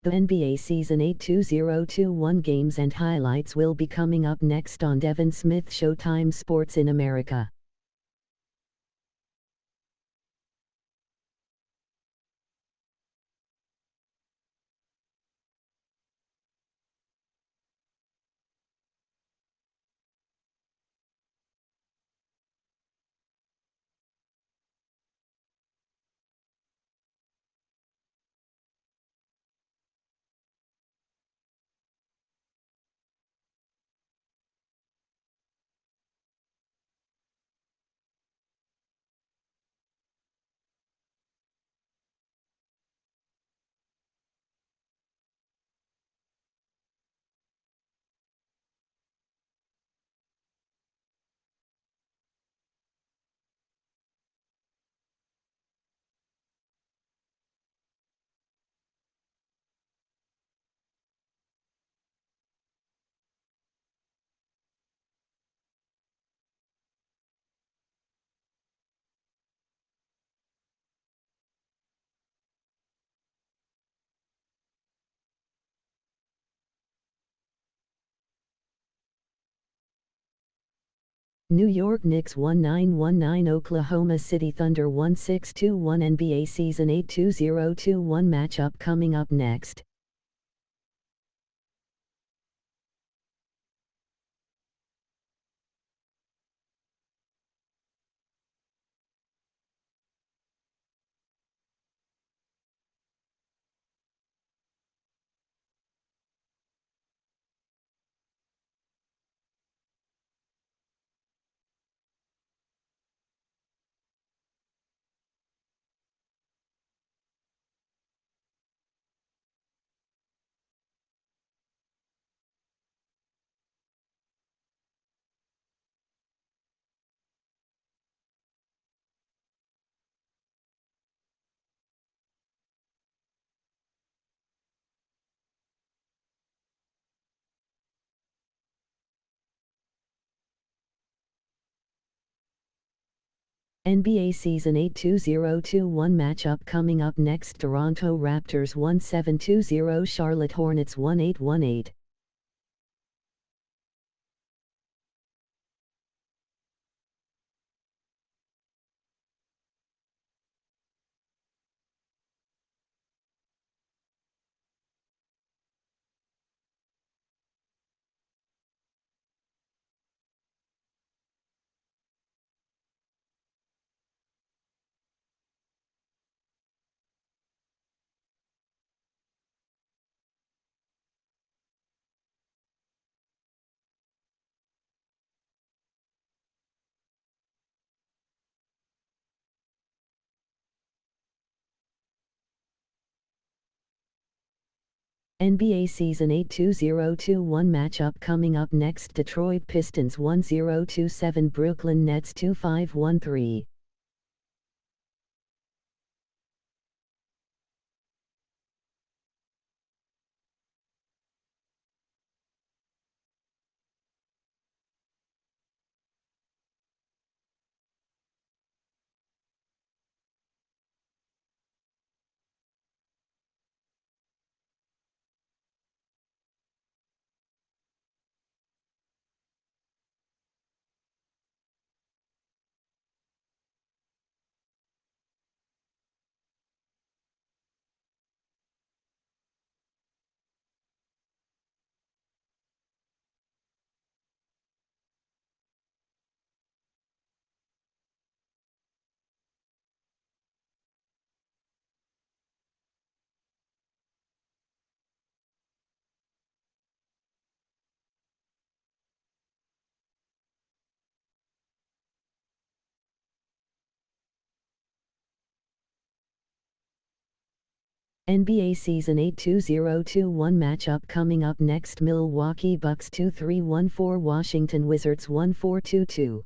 The NBA Season 8 2021 games and highlights will be coming up next on Devin Smith Showtime Sports in America. New York Knicks 1919 Oklahoma City Thunder 1621 NBA Season 8 2021 matchup coming up next. NBA Season 8 2021 matchup coming up next. Toronto Raptors 1720 Charlotte Hornets 1818. NBA Season 8 2021 matchup coming up next. Detroit Pistons 1027 Brooklyn Nets 2513. NBA Season 8 2021 matchup coming up next. Milwaukee Bucks 2314 Washington Wizards 1422.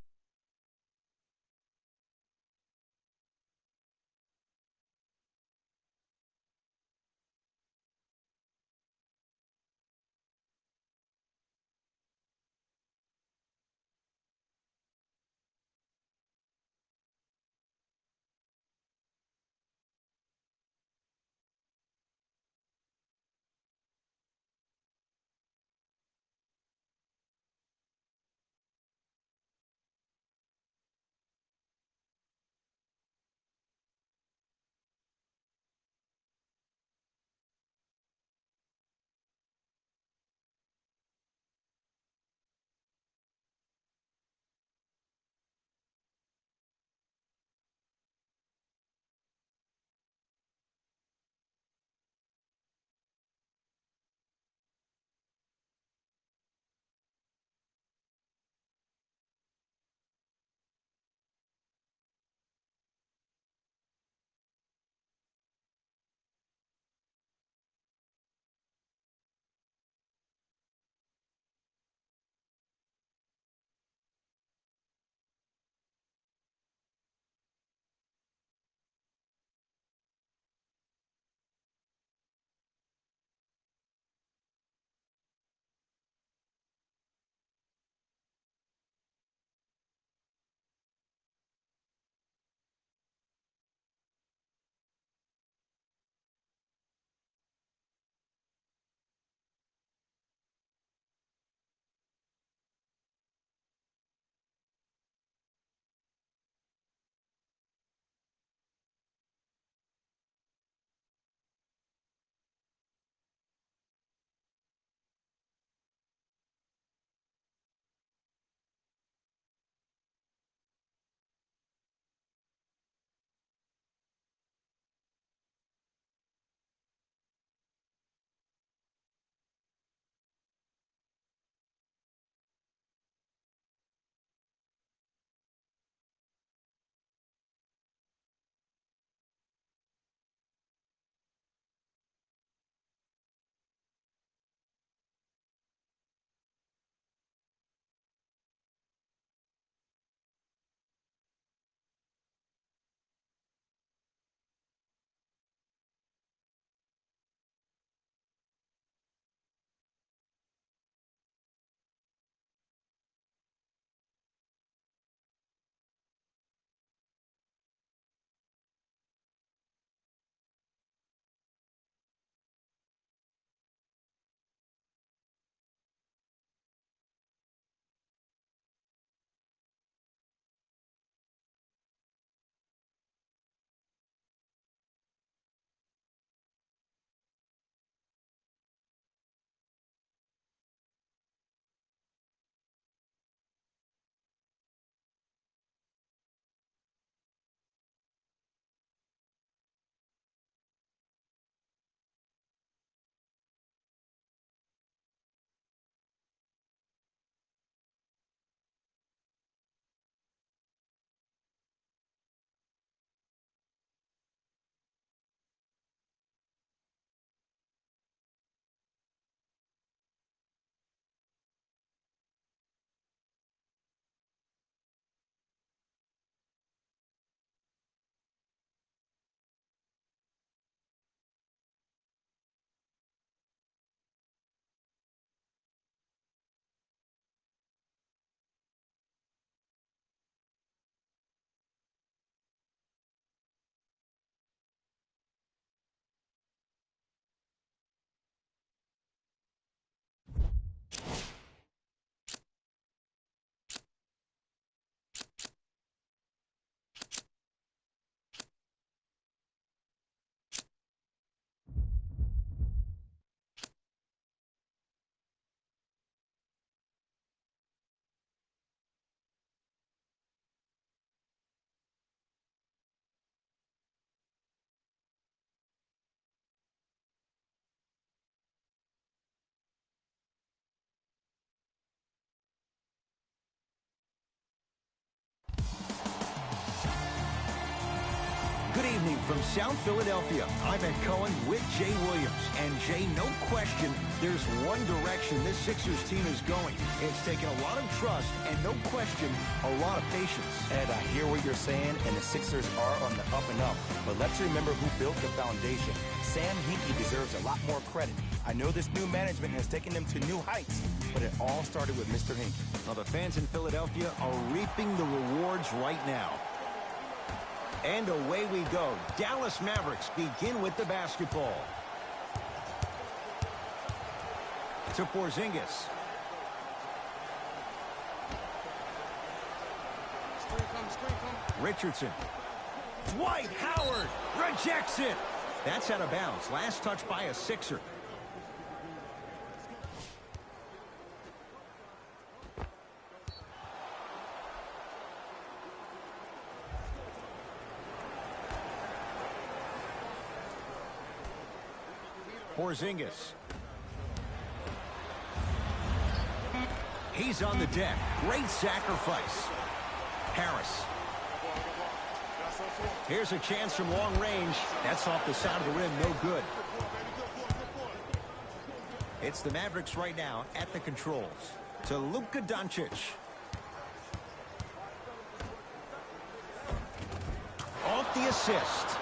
evening from South Philadelphia. I'm Ed Cohen with Jay Williams. And Jay, no question, there's one direction this Sixers team is going. It's taken a lot of trust and no question, a lot of patience. Ed, I hear what you're saying, and the Sixers are on the up and up. But let's remember who built the foundation. Sam Hinkie deserves a lot more credit. I know this new management has taken them to new heights, but it all started with Mr. Hinkie. Well, the fans in Philadelphia are reaping the rewards right now. And away we go. Dallas Mavericks begin with the basketball. To Porzingis. Richardson. Dwight Howard rejects it. That's out of bounds. Last touch by a Sixer. Porzingis. He's on the deck. Great sacrifice. Harris. Here's a chance from long range. That's off the side of the rim. No good. It's the Mavericks right now at the controls. To Luka Doncic. Off the assist.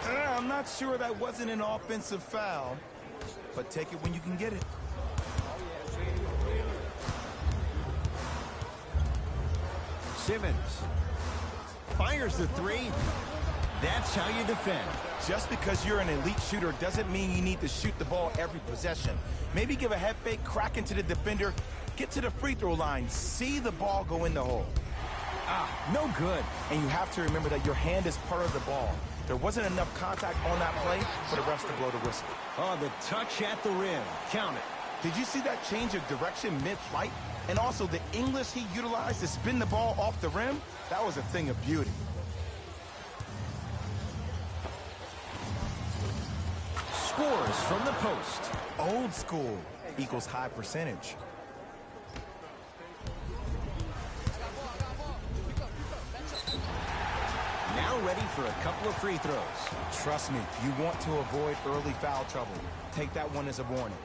I'm not sure that wasn't an offensive foul, but take it when you can get it. Simmons fires the three. That's how you defend. Just because you're an elite shooter doesn't mean you need to shoot the ball every possession. Maybe give a head fake, crack into the defender, get to the free throw line, see the ball go in the hole. No good. And you have to remember that your hand is part of the ball. There wasn't enough contact on that play for the refs to blow the whistle. Oh, the touch at the rim. Count it. Did you see that change of direction mid-flight? And also the English he utilized to spin the ball off the rim? That was a thing of beauty. Scores from the post. Old school equals high percentage. Now ready for a couple of free throws. Trust me, you want to avoid early foul trouble. Take that one as a warning.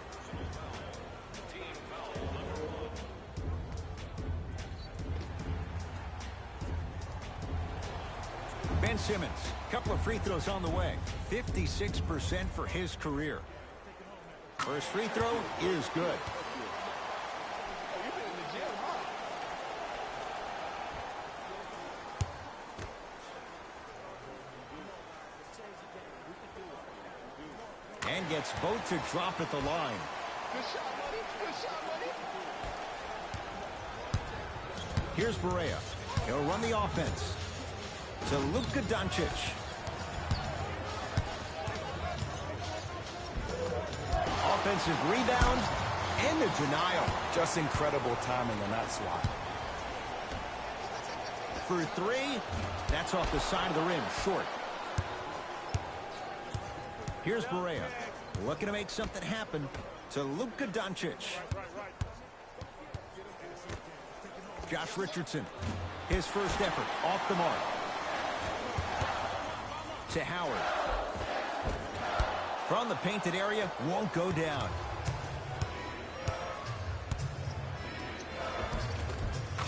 Ben Simmons, couple of free throws on the way. 56% for his career. First free throw is good. And gets both to drop at the line. Here's Barea. He'll run the offense. To Luka Doncic. Offensive rebound and the denial. Just incredible timing on that swat. For three, that's off the side of the rim, short. Here's Barea, looking to make something happen to Luka Doncic. Josh Richardson, his first effort off the mark. To Howard. From the painted area, won't go down.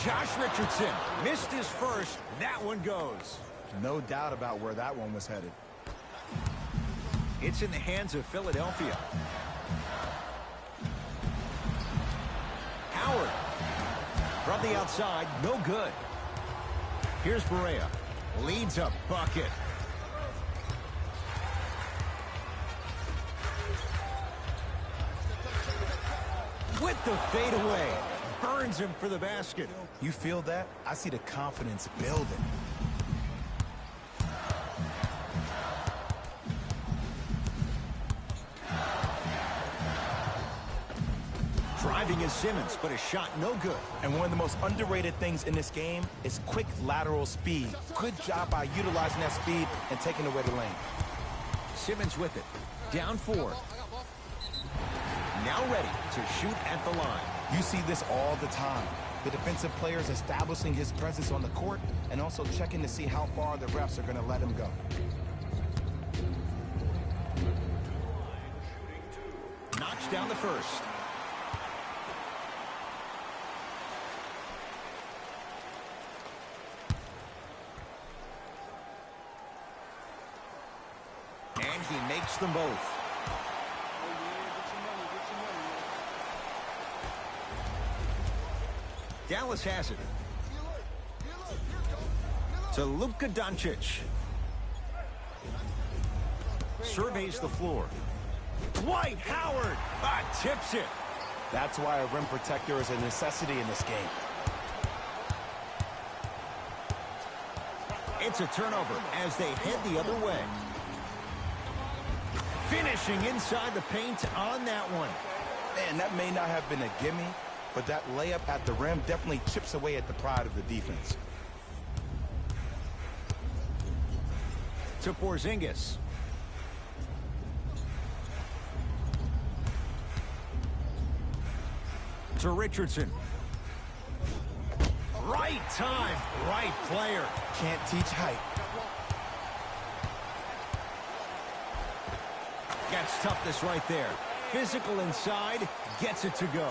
Josh Richardson missed his first. That one goes. No doubt about where that one was headed. It's in the hands of Philadelphia. Howard. From the outside, no good. Here's Barea. Leads a bucket. With the fadeaway. Burns him for the basket. You feel that? I see the confidence building. Driving is Simmons, but a shot no good. And one of the most underrated things in this game is quick lateral speed. Good job by utilizing that speed and taking away the lane. Simmons with it. Down 4. Now ready to shoot at the line. You see this all the time. The defensive players establishing his presence on the court and also checking to see how far the refs are going to let him go. down the first. And he makes them both. Dallas has it. To Luka Doncic. Surveys the floor. Dwight Howard tips it. That's why a rim protector is a necessity in this game. It's a turnover as they head the other way. Finishing inside the paint on that one. Man, that may not have been a gimme, but that layup at the rim definitely chips away at the pride of the defense. To Porzingis. To Richardson. Right time, right player. Can't teach height. Gets toughness right there. Physical inside, gets it to go.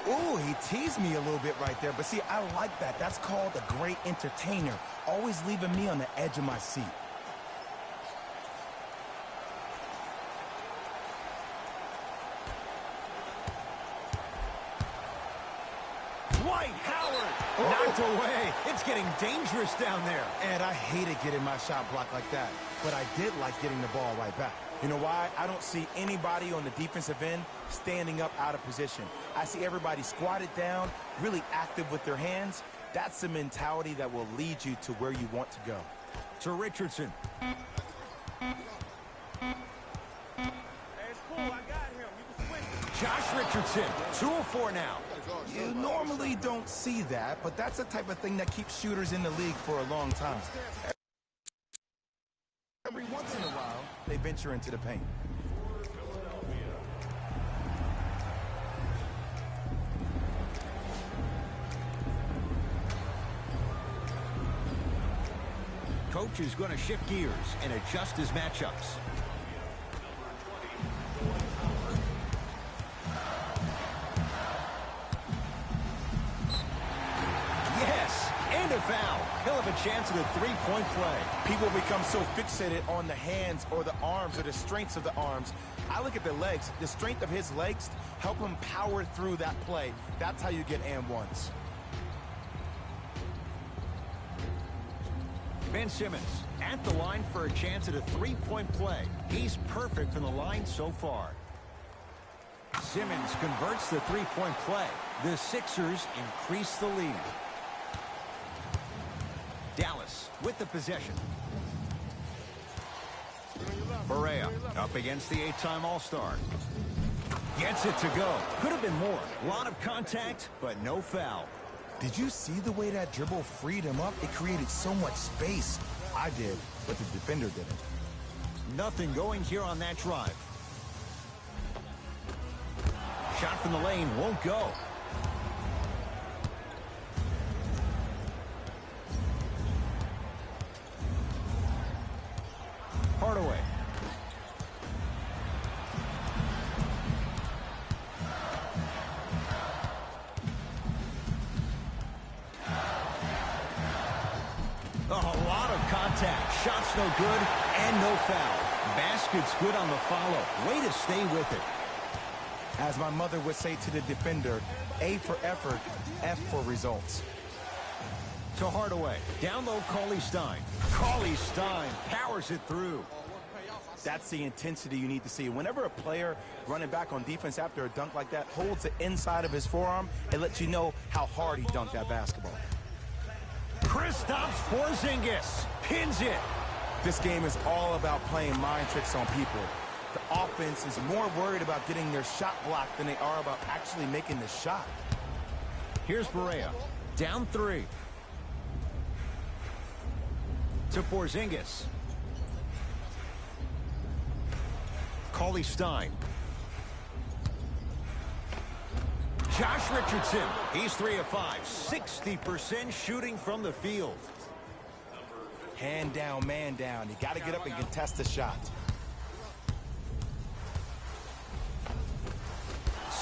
Ooh, he teased me a little bit right there, but see, I like that. That's called a great entertainer. Always leaving me on the edge of my seat. Dwight Howard knocked away. It's getting dangerous down there. And I hated getting my shot blocked like that, but I did like getting the ball right back. You know why? I don't see anybody on the defensive end standing up out of position. I see everybody squatted down, really active with their hands. That's the mentality that will lead you to where you want to go. To Richardson. Josh Richardson, 2 of 4 now. You normally don't see that, but that's the type of thing that keeps shooters in the league for a long time. Every once in a while, they venture into the paint. Coach is going to shift gears and adjust his matchups. Yes, and a foul. He'll have a chance at a three-point play. People become so fixated on the hands or the arms or the strengths of the arms. I look at the legs. The strength of his legs help him power through that play. That's how you get and ones. Ben Simmons at the line for a chance at a three-point play. He's perfect from the line so far. Simmons converts the three-point play. The Sixers increase the lead. Dallas with the possession. Barea up against the 8-time All-Star. Gets it to go. Could have been more. A lot of contact, but no foul. Did you see the way that dribble freed him up? It created so much space. I did, but the defender didn't. Nothing going here on that drive. Shot from the lane won't go. Hardaway. A lot of contact. Shots no good and no foul. Basket's good on the follow. Way to stay with it. As my mother would say to the defender, A for effort, F for results. To Hardaway. Down low, Cauley Stein. Cauley Stein powers it through. That's the intensity you need to see. Whenever a player running back on defense after a dunk like that holds the inside of his forearm, it lets you know how hard he dunked that basketball. Kristaps Porzingis pins it. This game is all about playing mind tricks on people. The offense is more worried about getting their shot blocked than they are about actually making the shot. Here's Barea. Down 3. To Porzingis. Cauley Stein. Josh Richardson. He's 3 of 5. 60% shooting from the field. Hand down, man down. You got to get up and contest the shot.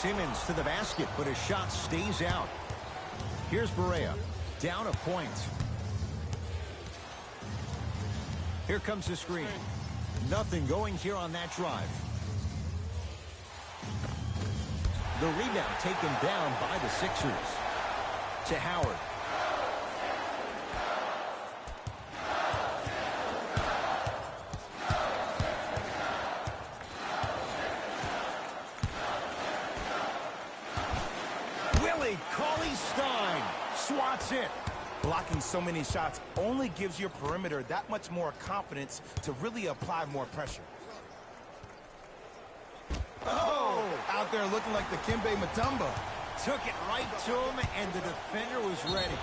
Simmons to the basket, but his shot stays out. Here's Barea, down a point. Here comes the screen. Nothing going here on that drive. The rebound taken down by the Sixers. To Howard. Cauley-Stein swats it. Blocking so many shots only gives your perimeter that much more confidence to really apply more pressure. Oh! Out there looking like the Kimbe Mutombo. Took it right to him, and the defender was ready.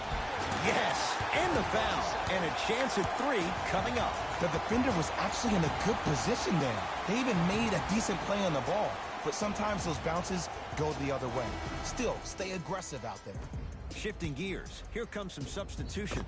Yes, and the foul. And a chance at 3 coming up. The defender was actually in a good position there. They even made a decent play on the ball. But sometimes those bounces go the other way. Still, stay aggressive out there. Shifting gears, here comes some substitutions.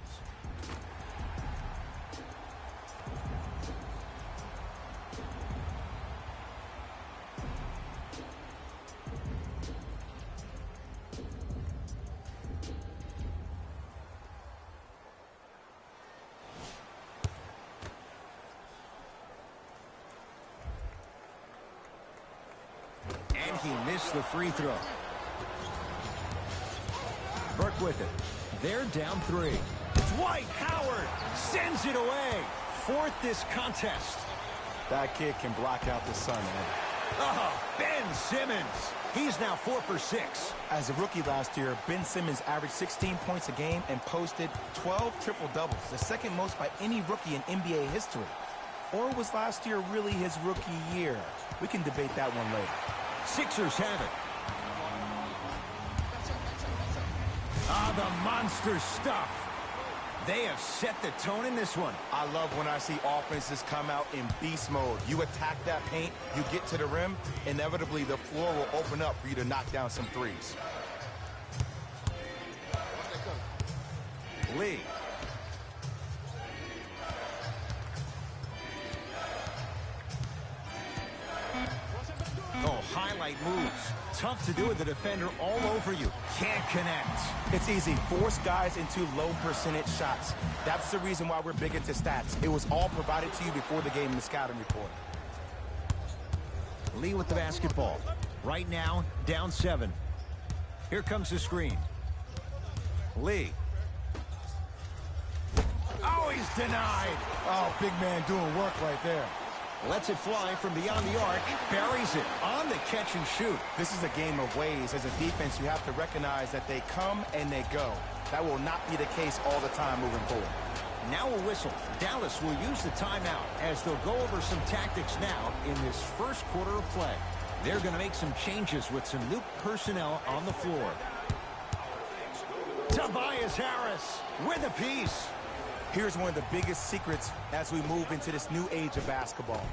And he missed the free throw. Burke with it. They're down 3. Dwight Howard sends it away. 4th this contest. That kid can block out the sun, man. Oh, Ben Simmons. He's now 4 for 6. As a rookie last year, Ben Simmons averaged 16 points a game and posted 12 triple-doubles, the second most by any rookie in NBA history. Or was last year really his rookie year? We can debate that one later. Sixers have it. Ah, the monster stuff. They have set the tone in this one. I love when I see offenses come out in beast mode. You attack that paint, you get to the rim, inevitably the floor will open up for you to knock down some threes. Lee. Oh, highlight moves. Tough to do with the defender all over you. Can't connect. It's easy. Force guys into low percentage shots. That's the reason why we're big into stats. It was all provided to you before the game in the scouting report. Lee with the basketball. Right now, down 7. Here comes the screen. Lee. Oh, he's denied. Oh, big man doing work right there. Lets it fly from beyond the arc, buries it on the catch and shoot. This is a game of ways. As a defense, you have to recognize that they come and they go. That will not be the case all the time moving forward. Now a whistle. Dallas will use the timeout as they'll go over some tactics now in this first quarter of play. They're going to make some changes with some new personnel on the floor. Tobias Harris with a piece. Here's one of the biggest secrets as we move into this new age of basketball,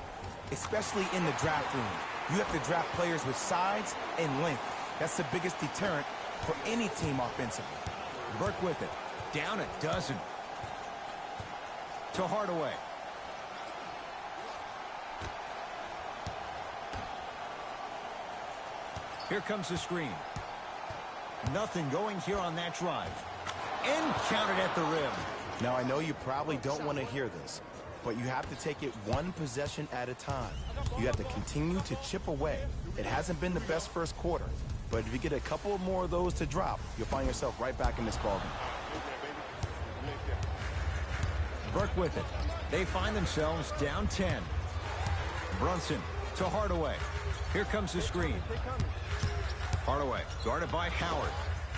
especially in the draft room. You have to draft players with size and length. That's the biggest deterrent for any team offensively. Burke with it. Down a dozen. To Hardaway. Here comes the screen. Nothing going here on that drive. And counted at the rim. Now, I know you probably don't want to hear this, but you have to take it one possession at a time. You have to continue to chip away. It hasn't been the best first quarter, but if you get a couple more of those to drop, you'll find yourself right back in this ballgame. Burke with it. They find themselves down 10. Brunson to Hardaway. Here comes the screen. Hardaway guarded by Howard.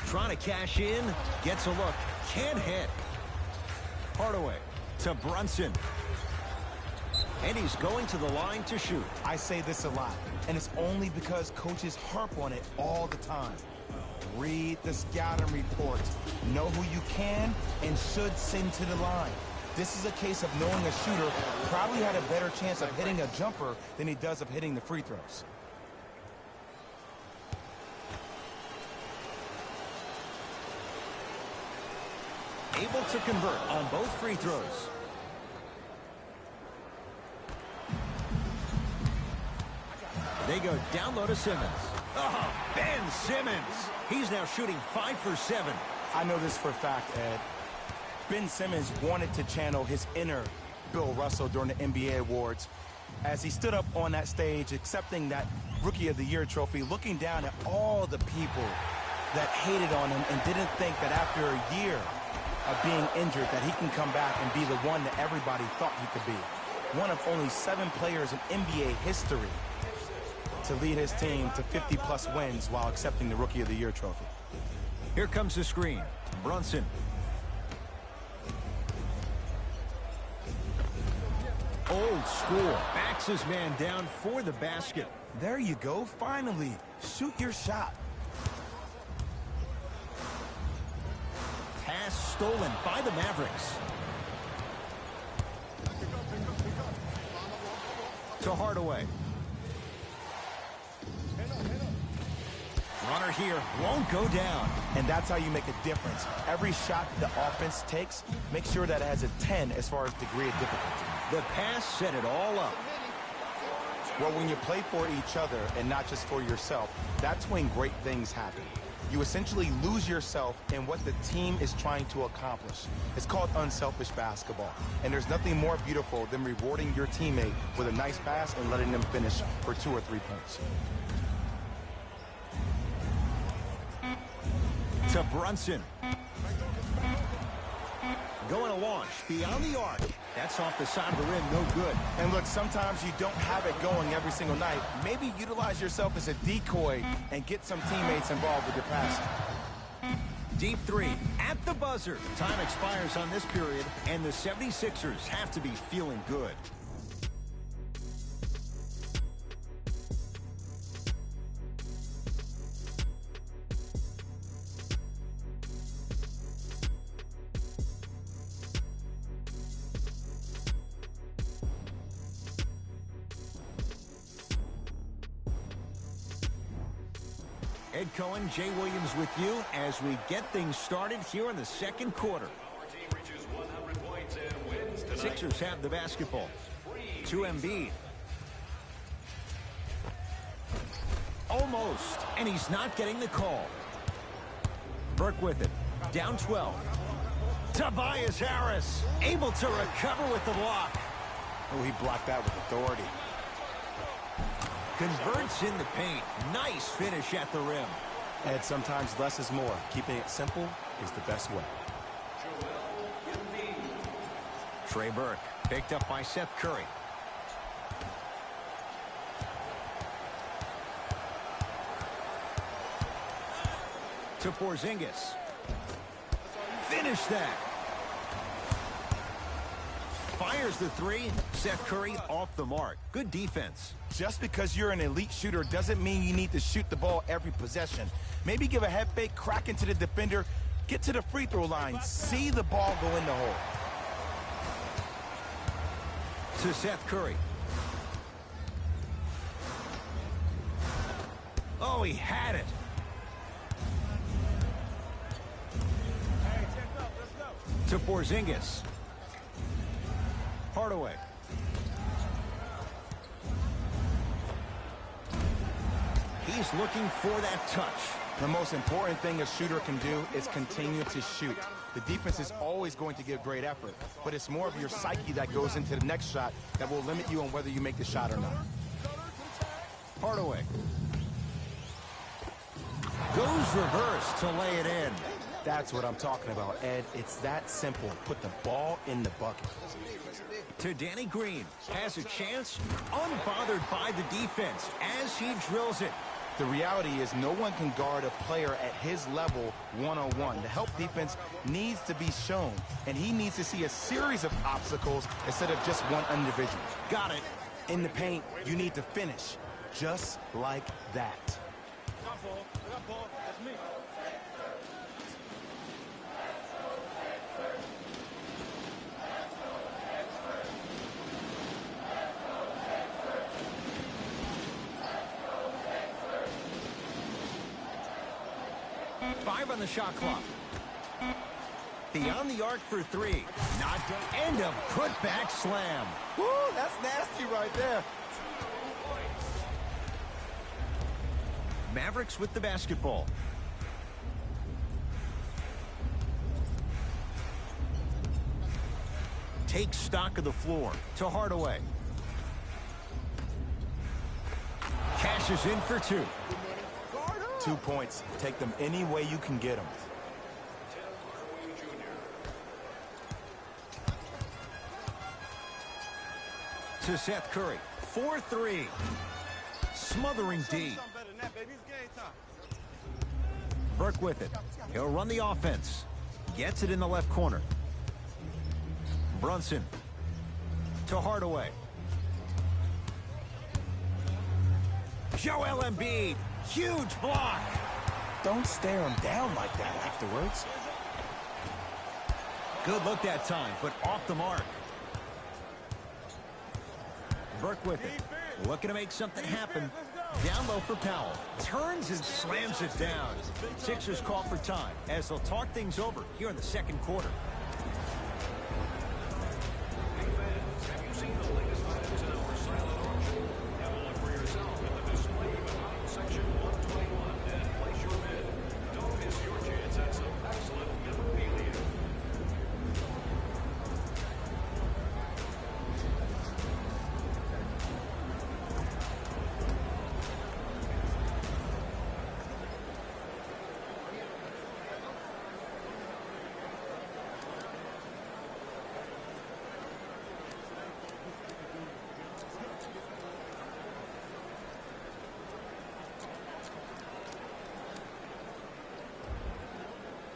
Trying to cash in. Gets a look. Can't hit. Hardaway to Brunson. And he's going to the line to shoot. I say this a lot, and it's only because coaches harp on it all the time. Read the scouting report. Know who you can and should send to the line. This is a case of knowing a shooter probably had a better chance of hitting a jumper than he does of hitting the free throws. Able to convert on both free throws. They go down low to Simmons. Oh, Ben Simmons. He's now shooting 5 for 7. I know this for a fact, Ed. Ben Simmons wanted to channel his inner Bill Russell during the NBA Awards as he stood up on that stage accepting that Rookie of the Year trophy, looking down at all the people that hated on him and didn't think that after a year of being injured that he can come back and be the one that everybody thought he could be. One of only 7 players in NBA history to lead his team to 50-plus wins while accepting the Rookie of the Year trophy. Here comes the screen. Brunson. Old school. Backs his man down for the basket. There you go. Finally, shoot your shot. Pass stolen by the Mavericks. To Hardaway. Runner here won't go down. And that's how you make a difference. Every shot the offense takes, make sure that it has a 10 as far as degree of difficulty. The pass set it all up. Well, when you play for each other and not just for yourself, that's when great things happen. You essentially lose yourself in what the team is trying to accomplish. It's called unselfish basketball. And there's nothing more beautiful than rewarding your teammate with a nice pass and letting them finish for 2 or 3 points. To Brunson. Going to launch beyond the arc. That's off the side of the rim, no good. And look, sometimes you don't have it going every single night. Maybe utilize yourself as a decoy and get some teammates involved with your passing. Deep 3 at the buzzer. Time expires on this period, and the 76ers have to be feeling good. Ed Cohen, Jay Williams with you as we get things started here in the second quarter. Sixers have the basketball. To Embiid. Almost, and he's not getting the call. Burke with it. Down 12. Tobias Harris able to recover with the block. Oh, he blocked that with authority. Converts in the paint. Nice finish at the rim. And sometimes less is more. Keeping it simple is the best way. Trey Burke picked up by Seth Curry. To Porzingis. Finish that. Fires the 3. Seth Curry off the mark. Good defense. Just because you're an elite shooter doesn't mean you need to shoot the ball every possession. Maybe give a head fake, crack into the defender, get to the free throw line, see the ball go in the hole. To Seth Curry. Oh, he had it. To Porzingis. Hardaway. He's looking for that touch. The most important thing a shooter can do is continue to shoot. The defense is always going to give great effort, but it's more of your psyche that goes into the next shot that will limit you on whether you make the shot or not. Hardaway. Goes reverse to lay it in. That's what I'm talking about, Ed. It's that simple. Put the ball in the bucket. To Danny Green. Has a chance, unbothered by the defense as he drills it. The reality is no one can guard a player at his level one-on-one. The help defense needs to be shown, and he needs to see a series of obstacles instead of just one individual. Got it. In the paint, you need to finish just like that. That's me. 5 on the shot clock. Beyond the arc for 3. Not good. And a putback slam. Woo, that's nasty right there. Mavericks with the basketball. Take stock of the floor to Hardaway. Cashes in for two. 2 points. Take them any way you can get them. To Seth Curry. 4-3. Smothering D. Burke with it. He'll run the offense. Gets it in the left corner. Brunson to Hardaway. Joel Embiid. Huge block. Don't stare him down like that afterwards. Good look that time, but off the mark. Burke with it. Looking to make something happen. Down low for Powell. Turns and slams it down. Sixers call for time as they'll talk things over here in the second quarter.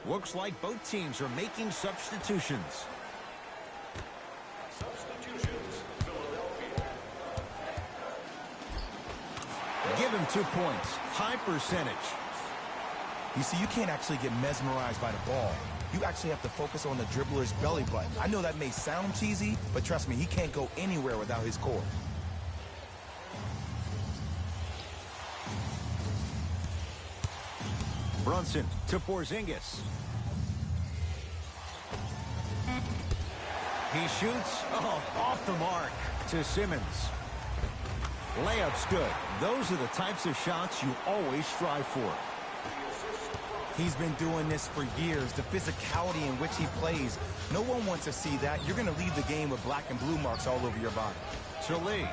Looks like both teams are making substitutions. Give him 2 points. High percentage. You see, you can't actually get mesmerized by the ball. You actually have to focus on the dribbler's belly button. I know that may sound cheesy, but trust me, he can't go anywhere without his core. Brunson to Porzingis. He shoots. Oh, off the mark to Simmons. Layup's good. Those are the types of shots you always strive for. He's been doing this for years. The physicality in which he plays. No one wants to see that. You're going to leave the game with black and blue marks all over your body. To Lee.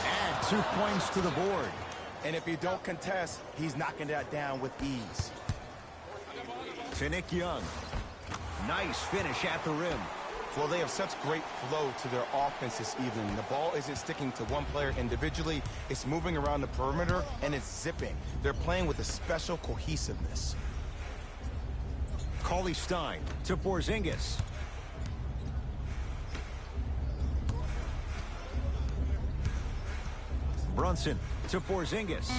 Add 2 points to the board. And if you don't contest, he's knocking that down with ease. To Nick Young. Nice finish at the rim. Well, they have such great flow to their offense this evening. The ball isn't sticking to one player individually. It's moving around the perimeter, and it's zipping. They're playing with a special cohesiveness. Cauley Stein to Porzingis. Brunson to Porzingis.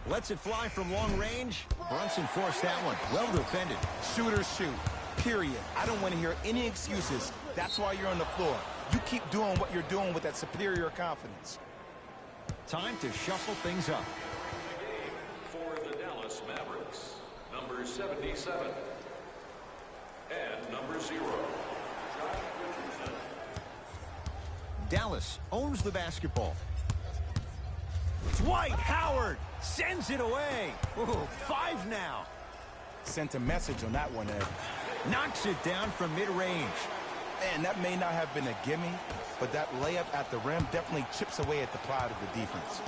Lets it fly from long range. Brunson forced that one. Well defended. Shooters shoot, period. I don't want to hear any excuses. That's why you're on the floor. You keep doing what you're doing with that superior confidence. Time to shuffle things up. For the Dallas Mavericks, number 77 and number 0. Dallas owns the basketball. Dwight Howard sends it away. Ooh, 5 now. Sent a message on that one, Ed. Knocks it down from mid-range. Man, that may not have been a gimme, but that layup at the rim definitely chips away at the pride of the defense.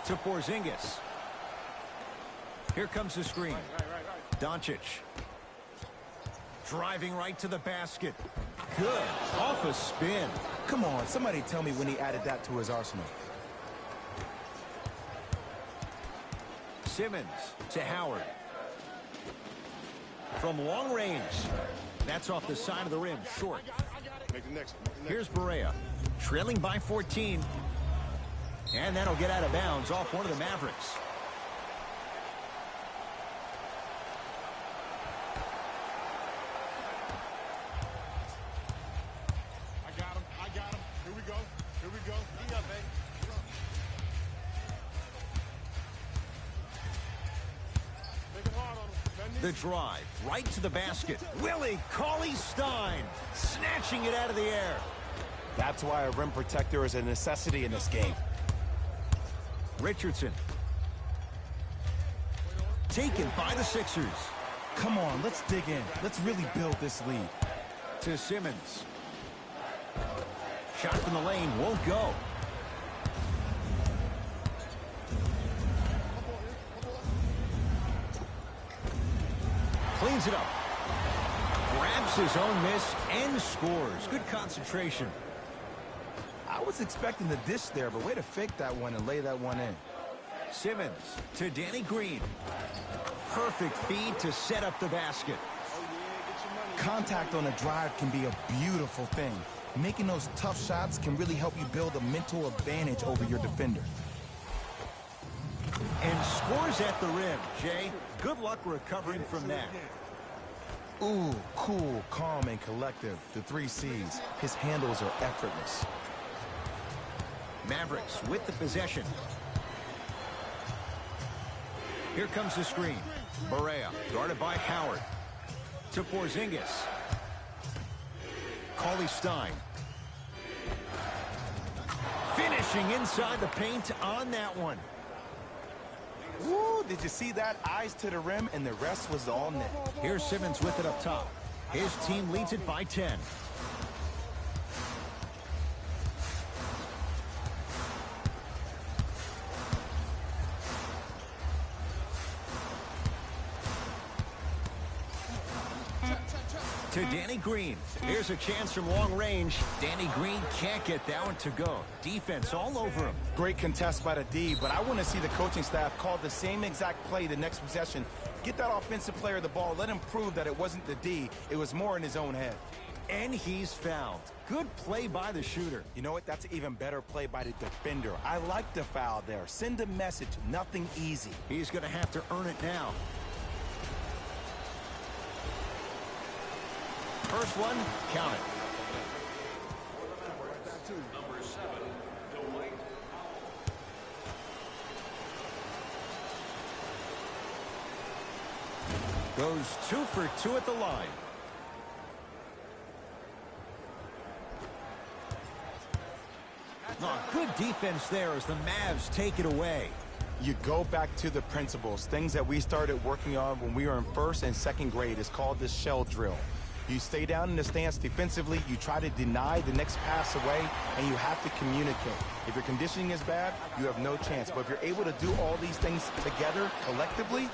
To Porzingis. Here comes the screen. Doncic. Driving right to the basket. Good. Off a spin. Come on, somebody tell me when he added that to his arsenal. Simmons to Howard. From long range. That's off the side of the rim. Short. Here's Barea. Trailing by 14. And that'll get out of bounds off one of the Mavericks. I got him. Here we go. He up, baby. Make it hard on him. The drive, right to the basket. Willie Cauley-Stein snatching it out of the air. That's why a rim protector is a necessity in this game. Richardson. Taken by the Sixers. Come on, let's dig in. Let's really build this lead. To Simmons. Shot from the lane won't go. Cleans it up. Grabs his own miss and scores. Good concentration. I was expecting the dish there, but way to fake that one and lay that one in. Simmons to Danny Green. Perfect feed to set up the basket. Contact on a drive can be a beautiful thing. Making those tough shots can really help you build a mental advantage over your defender. And scores at the rim, Jay. Good luck recovering from that. Ooh, cool, calm, and collective. The 3 C's. His handles are effortless. Mavericks with the possession. Here comes the screen. Barea guarded by Howard. To Porzingis. Cauley-Stein. Finishing inside the paint on that one. Woo, did you see that? Eyes to the rim, and the rest was all net. Here's Simmons with it up top. His team leads it by 10. To Danny Green. Here's a chance from long range. Danny Green can't get that one to go. Defense all over him. Great contest by the D, but I want to see the coaching staff call the same exact play the next possession. Get that offensive player the ball. Let him prove that it wasn't the D. It was more in his own head. And he's fouled. Good play by the shooter. You know what? That's an even better play by the defender. I like the foul there. Send a message. Nothing easy. He's going to have to earn it now. First one, count it. Number 7, Dwight. Goes 2 for 2 at the line. Oh, good defense there as the Mavs take it away. You go back to the principles. Things that we started working on when we were in 1st and 2nd grade is called the shell drill. You stay down in the stance defensively, you try to deny the next pass away, and you have to communicate. If your conditioning is bad, you have no chance. But if you're able to do all these things together, collectively,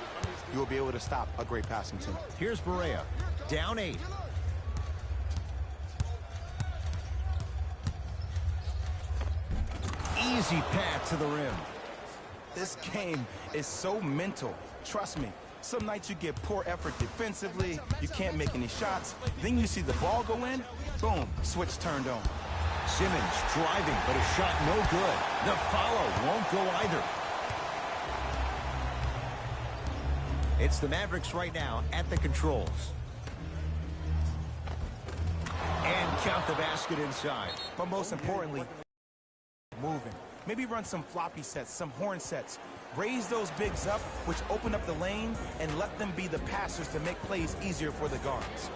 you will be able to stop a great passing team. Here's Barea, down 8. Easy path to the rim. This game is so mental. Trust me. Some nights you get poor effort defensively, you can't make any shots, then you see the ball go in, boom, switch turned on. Simmons driving, but a shot no good. The follow won't go either. It's the Mavericks right now at the controls. And count the basket inside. But most importantly, moving. Maybe run some floppy sets, some horn sets. Raise those bigs up, which open up the lane, and let them be the passers to make plays easier for the guards.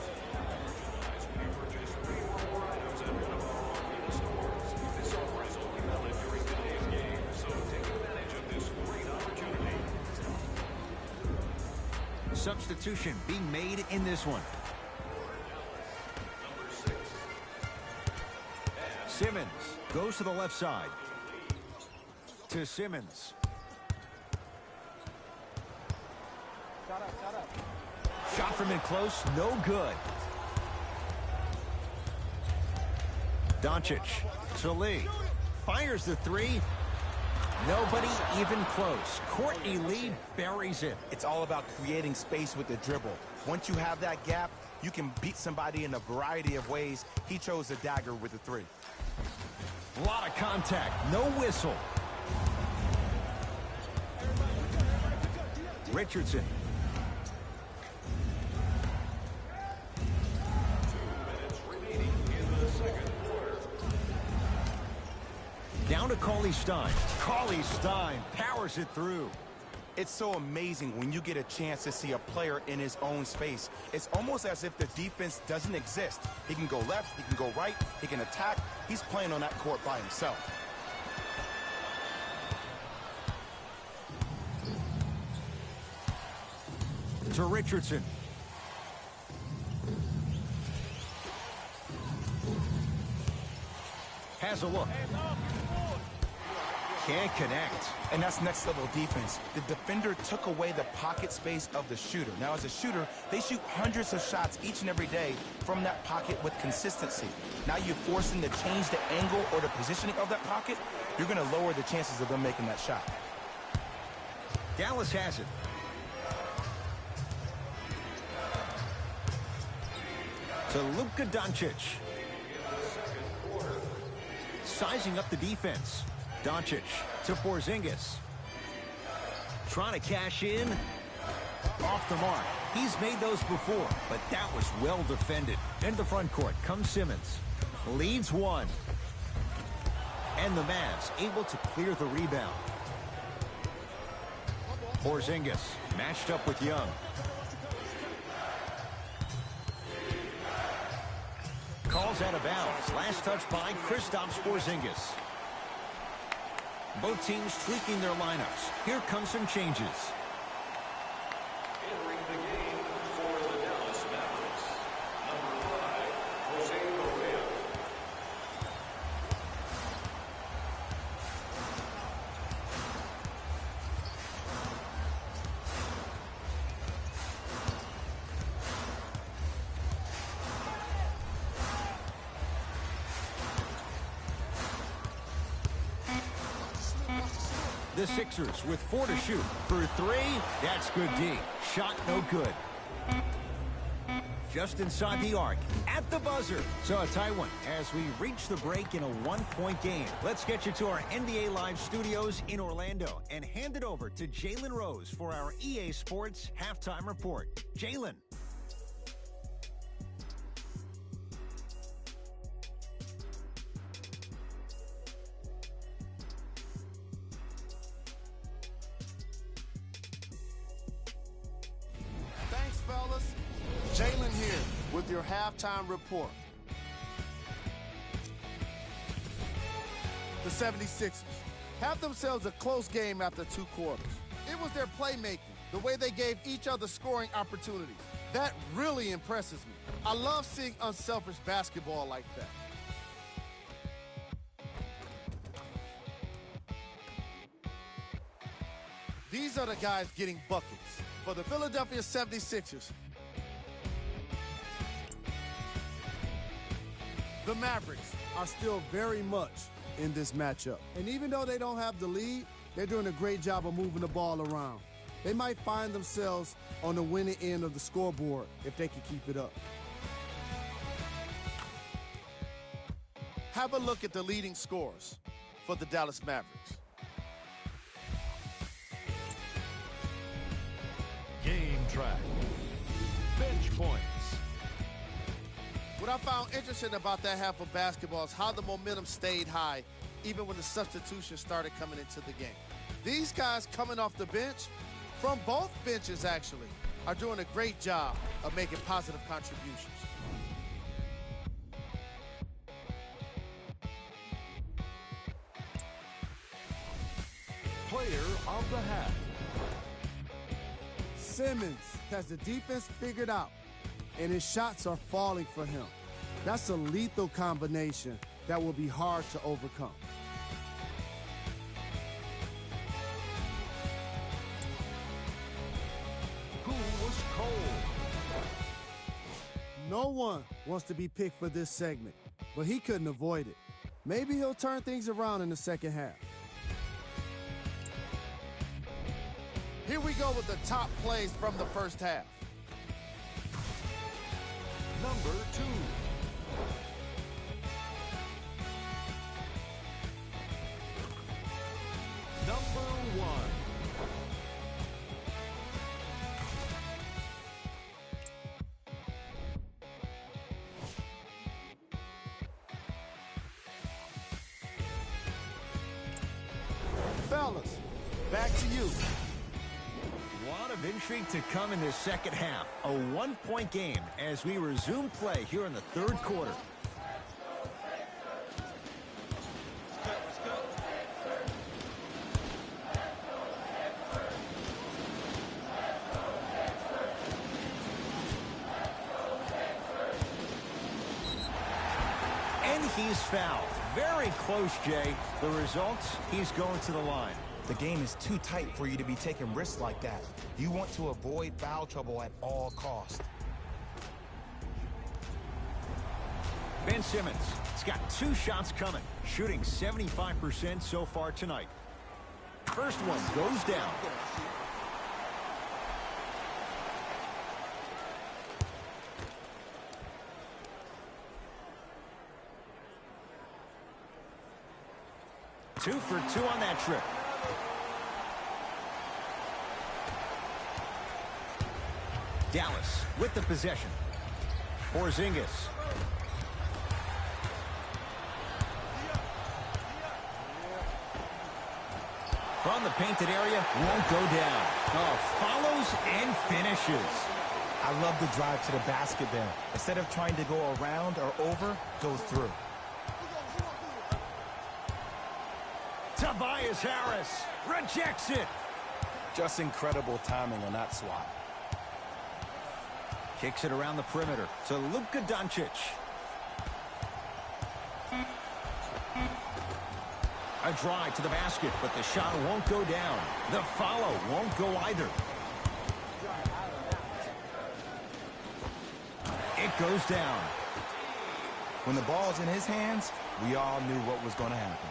Substitution being made in this one. Simmons goes to the left side. To Simmons. Shot from in close, no good. Doncic to Lee. Fires the 3. Nobody even close. Courtney Lee buries it. It's all about creating space with the dribble. Once you have that gap, you can beat somebody in a variety of ways. He chose a dagger with the 3. A lot of contact, no whistle. Richardson. Down to Cauley-Stein. Cauley-Stein powers it through. It's so amazing when you get a chance to see a player in his own space. It's almost as if the defense doesn't exist. He can go left, he can go right, he can attack. He's playing on that court by himself. To Richardson. Has a look. Can't connect. And that's next level defense. The defender took away the pocket space of the shooter. Now, as a shooter, they shoot hundreds of shots each and every day from that pocket with consistency. Now you force them to change the angle or the positioning of that pocket, you're going to lower the chances of them making that shot. Dallas has it. To Luka Doncic. Sizing up the defense. Doncic to Porzingis. Trying to cash in. Off the mark. He's made those before, but that was well defended. Into the front court comes Simmons. Leads one. And the Mavs able to clear the rebound. Porzingis matched up with Young. Calls out of bounds. Last touch by Kristaps Porzingis. Both teams tweaking their lineups. Here come some changes. Entering the game for the Dallas Mavericks, number 5, Jose Correa. The Sixers with 4 to shoot. For 3, that's good D. Shot no good. Just inside the arc. At the buzzer. So a tight one as we reach the break in a 1-point game. Let's get you to our NBA Live studios in Orlando and hand it over to Jalen Rose for our EA Sports Halftime Report. Jalen. Thanks, fellas. Jalen here with your halftime report. The 76ers have themselves a close game after 2 quarters. It was their playmaking, the way they gave each other scoring opportunities. That really impresses me. I love seeing unselfish basketball like that. These are the guys getting buckets for the Philadelphia 76ers. The Mavericks are still very much in this matchup. And even though they don't have the lead, they're doing a great job of moving the ball around. They might find themselves on the winning end of the scoreboard if they can keep it up. Have a look at the leading scorers for the Dallas Mavericks. Game track. Bench points. What I found interesting about that half of basketball is how the momentum stayed high even when the substitutions started coming into the game. These guys coming off the bench, from both benches actually, are doing a great job of making positive contributions. Player of the half. Simmons has the defense figured out, and his shots are falling for him. That's a lethal combination that will be hard to overcome. Who was cold? No one wants to be picked for this segment, but he couldn't avoid it. Maybe he'll turn things around in the second half. Here we go with the top plays from the first half. Number 2. Number 1. Fellas, back to you. lot of intrigue to come in this second half. A 1-point game as we resume play here in the third quarter. And he's fouled. Very close, Jay. The results, he's going to the line. The game is too tight for you to be taking risks like that. You want to avoid foul trouble at all costs. Ben Simmons has got 2 shots coming, shooting 75% so far tonight. First one goes down. Two for 2 on that trip. Dallas with the possession. Porzingis. From the painted area, won't go down. Oh, follows and finishes. I love the drive to the basket there. Instead of trying to go around or over, go through. Tobias Harris rejects it. Just incredible timing on that swat. Kicks it around the perimeter to Luka Doncic. A drive to the basket, but the shot won't go down. The follow won't go either. It goes down. When the ball's in his hands, we all knew what was going to happen.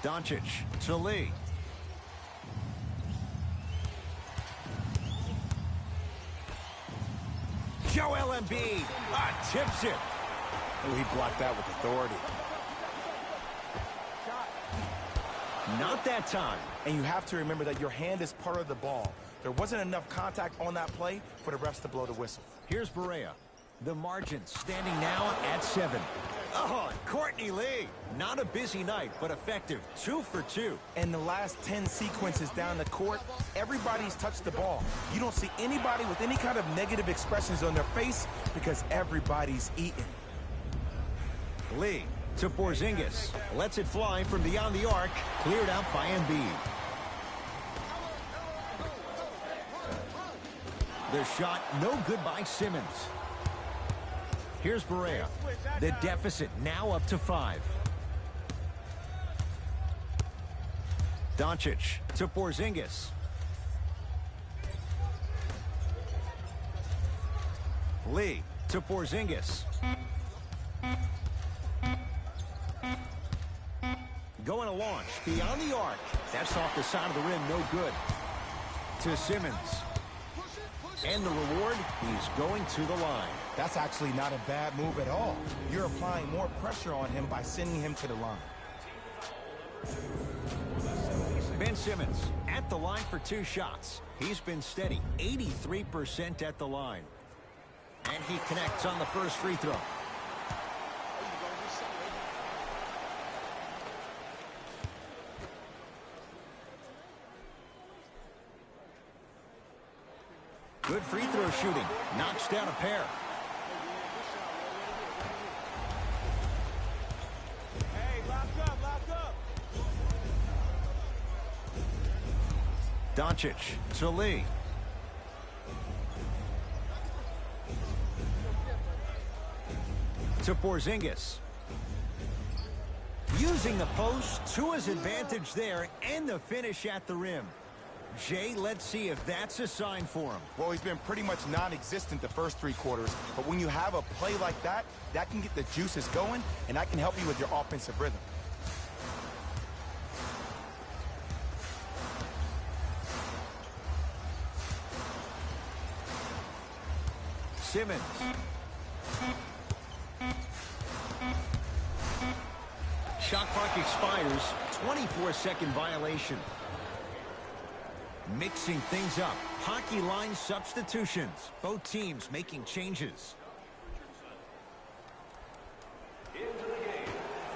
Doncic to Lee. Joel Embiid tips it. Oh, he blocked that with authority. Not that time. And you have to remember that your hand is part of the ball. There wasn't enough contact on that play for the refs to blow the whistle. Here's Barea. The margin standing now at 7. Oh, Courtney Lee. Not a busy night, but effective. 2 for 2. In the last 10 sequences down the court, everybody's touched the ball. You don't see anybody with any kind of negative expressions on their face because everybody's eating. Lee to Porzingis. Lets it fly from beyond the arc. Cleared out by Embiid. The shot no good by Simmons. Here's Barea. The deficit now up to 5. Doncic to Porzingis. Lee to Porzingis. Going to launch beyond the arc. That's off the side of the rim, no good. To Simmons. And the reward, he's going to the line. That's actually not a bad move at all. You're applying more pressure on him by sending him to the line. Ben Simmons at the line for 2 shots. He's been steady, 83% at the line. And he connects on the first free throw. Good free throw shooting. Knocks down a pair. Hey, lock up. Doncic to Lee. To Porzingis. Using the post to his advantage there and the finish at the rim. Jay, let's see if that's a sign for him. Well, he's been pretty much non-existent the first 3 quarters, but when you have a play like that, that can get the juices going, and that can help you with your offensive rhythm. Simmons. Shot clock expires. 24-second violation. Mixing things up. Hockey line substitutions. Both teams making changes. Into the game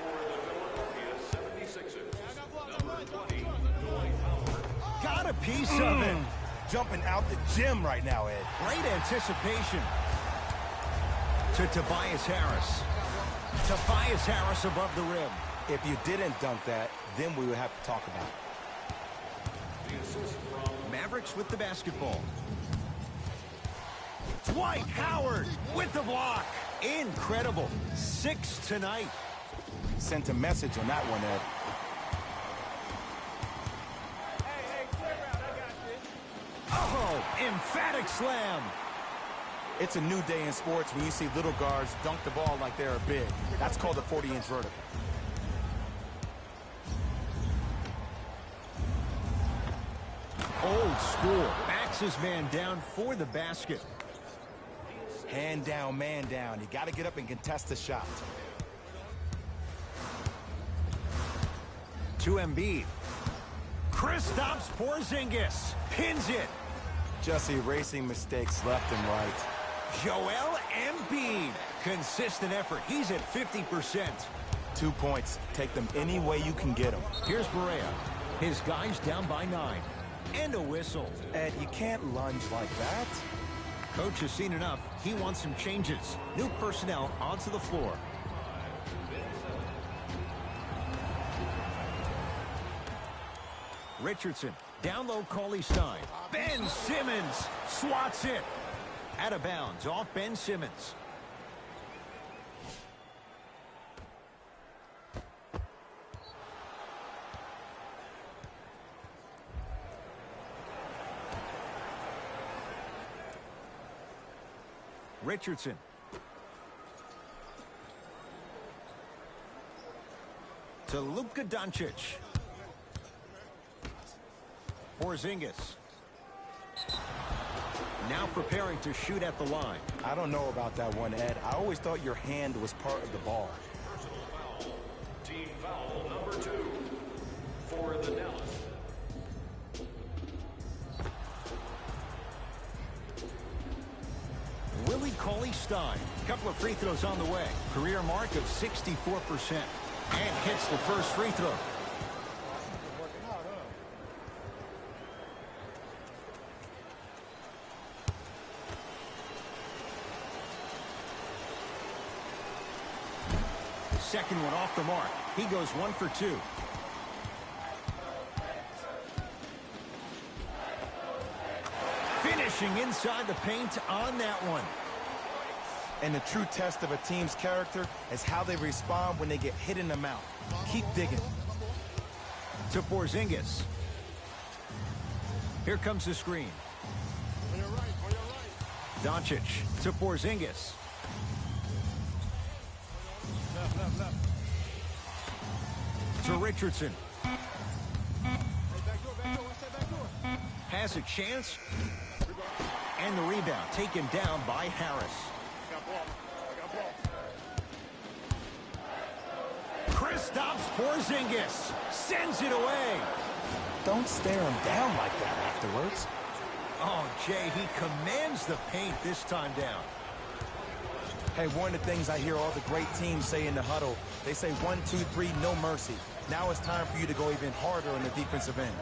for the Philadelphia 76ers. Number 20, Dwight Howard. got a piece of it. Jumping out the gym right now, Ed. Great anticipation. To Tobias Harris. Tobias Harris above the rim. If you didn't dunk that, then we would have to talk about it. Mavericks with the basketball. Dwight Howard with the block. Incredible. 6 tonight. Sent a message on that one, Ed. Oh, emphatic slam. It's a new day in sports when you see little guards dunk the ball like they're big. That's called a 40-inch vertical. Old school. Backs his man down for the basket. Hand down, man down. You got to get up and contest the shot. To Embiid. Kristaps Porzingis pins it. Just erasing mistakes left and right. Joel Embiid. Consistent effort. He's at 50%. 2 points. Take them any way you can get them. Here's Barea. His guys down by 9. And a whistle. Ed, you can't lunge like that. Coach has seen enough. He wants some changes. New personnel onto the floor. Richardson. Down low, Cauley Stein. Ben Simmons swats it. Out of bounds off Ben Simmons. Richardson. To Luka Doncic. Porzingis. Now preparing to shoot at the line. I don't know about that one, Ed. I always thought your hand was part of the ball. Personal foul. Team foul number 2 for the Dallas. Willie Cauley-Stein. Couple of free throws on the way. Career mark of 64%. And hits the first free throw. Second one off the mark. He goes 1 for 2. Finishing inside the paint on that one. And the true test of a team's character is how they respond when they get hit in the mouth. Keep digging. To Porzingis. Here comes the screen. Doncic to Porzingis. To Richardson. Has a chance. And the rebound taken down by Harris. Kristaps Porzingis sends it away. Don't stare him down like that afterwards. Oh, Jay, he commands the paint this time down. Hey, one of the things I hear all the great teams say in the huddle, they say 1, 2, 3, no mercy. Now it's time for you to go even harder on the defensive end.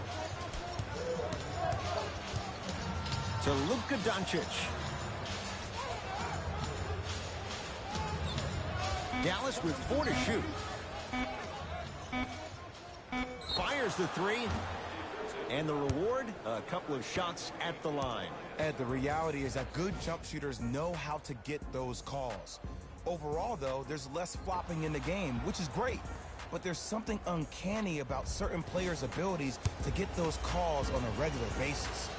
To Luka Doncic. Dallas with 4 to shoot. Fires the 3. And the reward, a couple of shots at the line. Ed, the reality is that good jump shooters know how to get those calls. Overall, though, there's less flopping in the game, which is great. But there's something uncanny about certain players' abilities to get those calls on a regular basis.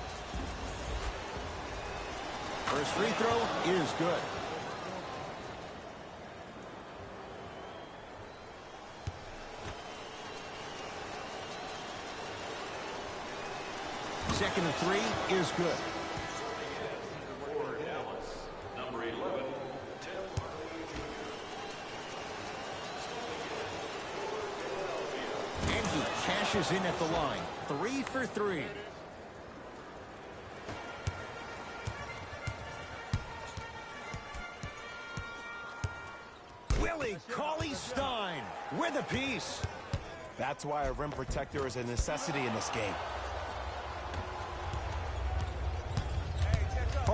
First free throw is good. Second and 3 is good. For Dallas, number 11, Tim Hardaway Jr. And he cashes in at the line. 3 for 3. Willie Cauley-Stein with a piece. That's why a rim protector is a necessity in this game.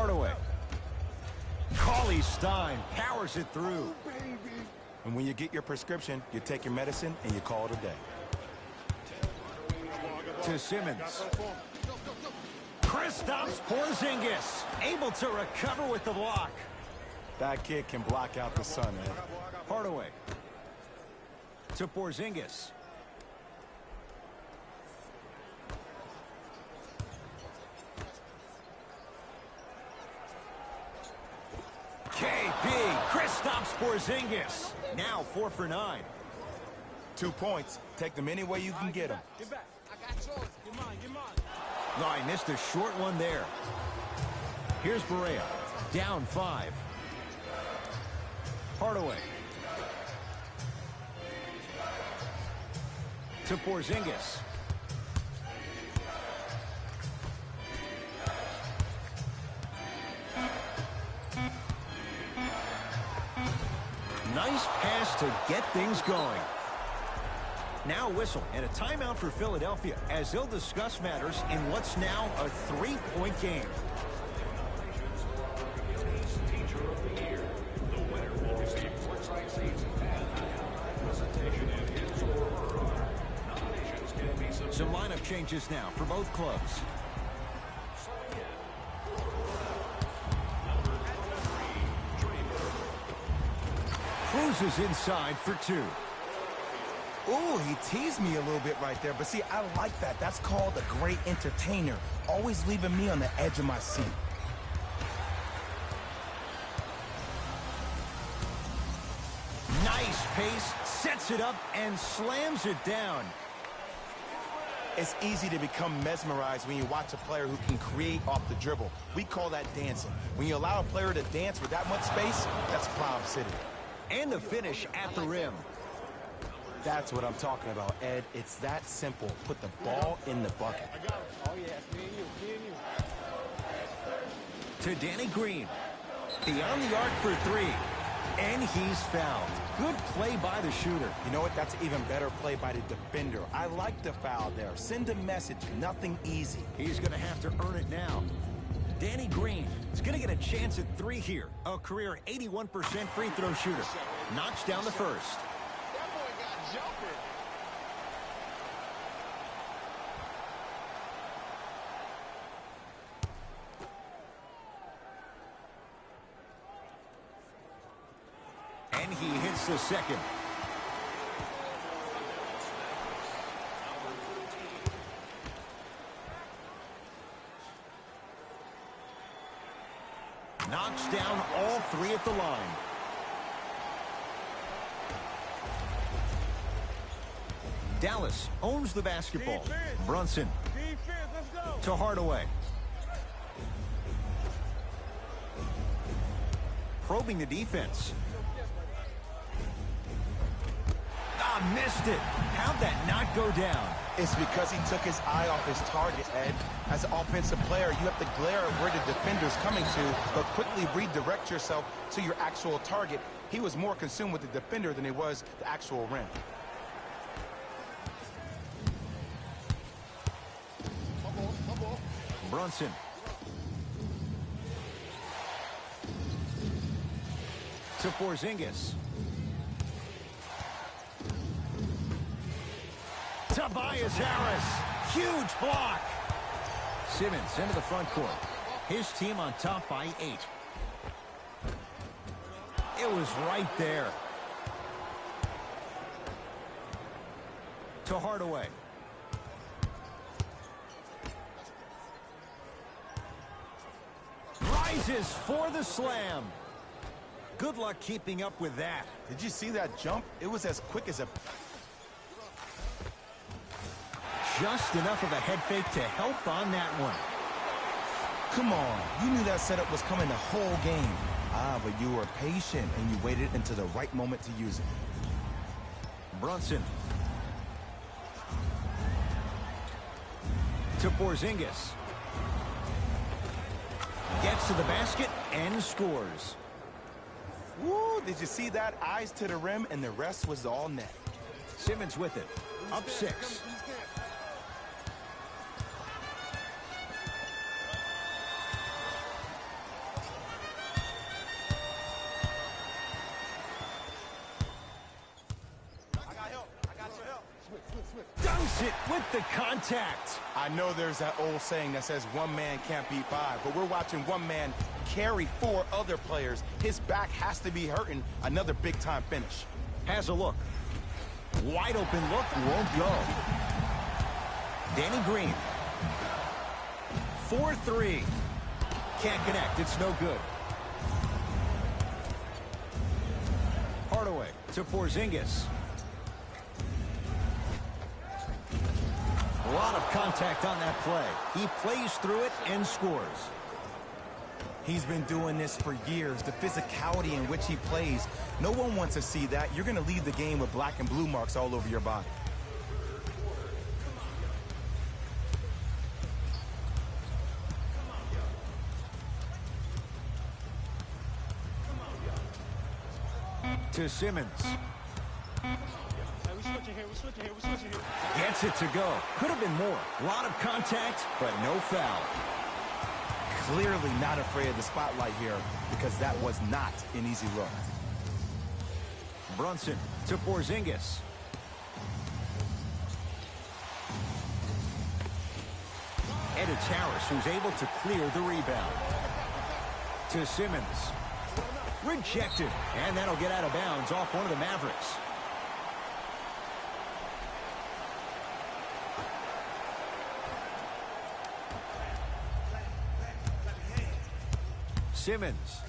Hardaway. Cauley Stein powers it through. And when you get your prescription, you take your medicine and you call it a day. To Simmons. Kristaps Porzingis able to recover with the block. That kid can block out the sun, Ed. Hardaway. To Porzingis. KP, Kristaps Porzingis. Now 4 for 9. 2 points. Take them any way you can get them. Get back. I got yours. Get mine. Get mine. Oh, I missed a short one there. Here's Barea. Down 5. Hardaway. To Porzingis. Nice pass to get things going. Now a whistle and a timeout for Philadelphia as they'll discuss matters in what's now a 3-point game. Teacher of the Year. The winner will receive courtside seats and presentation in his or her honor. Nominations can be submitted. Some lineup changes now for both clubs. Cruises inside for 2. Ooh, he teased me a little bit right there. But see, I like that. That's called a great entertainer. Always leaving me on the edge of my seat. Nice pace, sets it up, and slams it down. It's easy to become mesmerized when you watch a player who can create off the dribble. We call that dancing. When you allow a player to dance with that much space, that's Cloud City. And the finish at the rim. That's what I'm talking about, Ed. It's that simple. Put the ball in the bucket. Oh, yeah. It's me and you. Me and you. To Danny Green. Beyond the arc for 3. And he's fouled. Good play by the shooter. You know what? That's even better play by the defender. I like the foul there. Send a message. Nothing easy. He's going to have to earn it now. Danny Green is going to get a chance at 3 here. A career 81% free throw shooter. Knocks down the first. That boy got jumping. And he hits the second. Knocks down all 3 at the line. Dallas owns the basketball. Defense. Brunson Defense, let's go. to Hardaway. Probing the defense. Missed it. How'd that not go down? It's because he took his eye off his target, Ed. As an offensive player, you have to glare at where the defender's coming to, but quickly redirect yourself to your actual target. He was more consumed with the defender than he was the actual rim. Brunson. To Porzingis. Tobias Harris. Huge block. Simmons into the front court. His team on top by 8. It was right there. To Hardaway. Rises for the slam. Good luck keeping up with that. Did you see that jump? It was as quick as a... Just enough of a head fake to help on that one. Come on. You knew that setup was coming the whole game. But you were patient and you waited until the right moment to use it. Brunson. To Porzingis. Gets to the basket and scores. Woo, did you see that? Eyes to the rim, and the rest was all net. Simmons with it. Up 6. it with the contact. I know there's that old saying that says one man can't beat five, but we're watching one man carry four other players. His back has to be hurting. Another big-time finish. Has a look. Wide open look, won't go. Danny Green. 4-3. Can't connect, it's no good. Hardaway to Porzingis. A lot of contact on that play. He plays through it and scores. He's been doing this for years. The physicality in which he plays, no one wants to see that. You're going to leave the game with black and blue marks all over your body. To Simmons. Hey, we switching here. Gets it to go. Could have been more. A lot of contact, but no foul. Clearly not afraid of the spotlight here because that was not an easy look. Brunson to Porzingis. And it's Harris who's able to clear the rebound. To Simmons. Rejected. And that'll get out of bounds off one of the Mavericks. Simmons.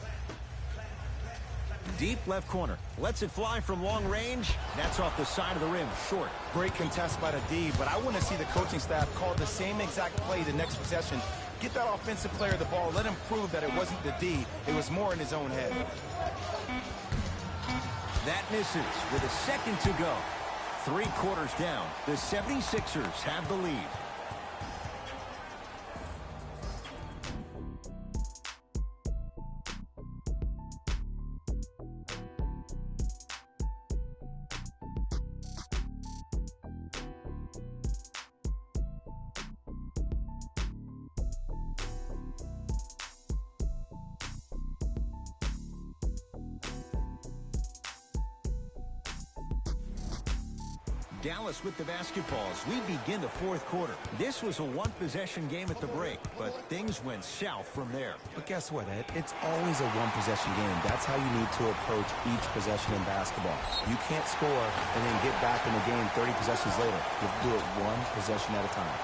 Deep left corner. Lets it fly from long range. That's off the side of the rim. Short. Great contest by the D, but I want to see the coaching staff call the same exact play the next possession. Get that offensive player the ball. Let him prove that it wasn't the D. It was more in his own head. That misses with a second to go. 3 quarters down. The 76ers have the lead. Dallas with the basketballs. We begin the 4th quarter. This was a one-possession game at the break, but things went south from there. But guess what, Ed? It's always a one-possession game. That's how you need to approach each possession in basketball. You can't score and then get back in the game 30 possessions later. You have to do it one possession at a time.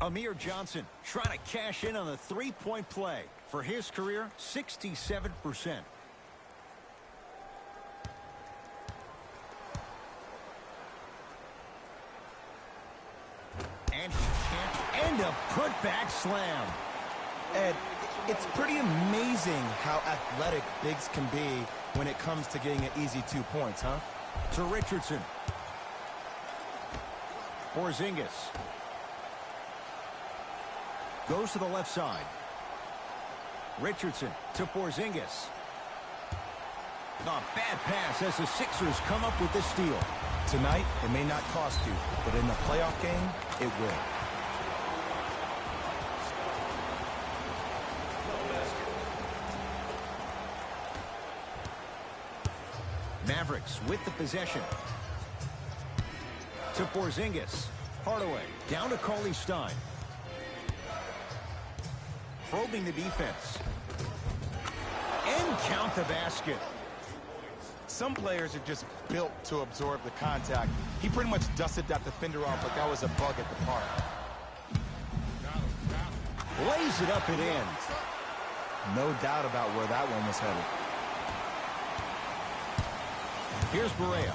Amir Johnson trying to cash in on the three-point play. For his career, 67%. And he can't end a putback slam. Ed, it's pretty amazing how athletic bigs can be when it comes to getting an easy 2 points, huh? To Richardson. Porzingis. Goes to the left side. Richardson to Porzingis. A bad pass as the Sixers come up with this steal. Tonight, it may not cost you, but in the playoff game, it will. Mavericks with the possession. To Porzingis. Hardaway down to Cauley Stein. Probing the defense. And count the basket. Some players are just built to absorb the contact. He pretty much dusted that defender off like that was a bug at the park. Lays it up and in. No doubt about where that one was headed. Here's Barea.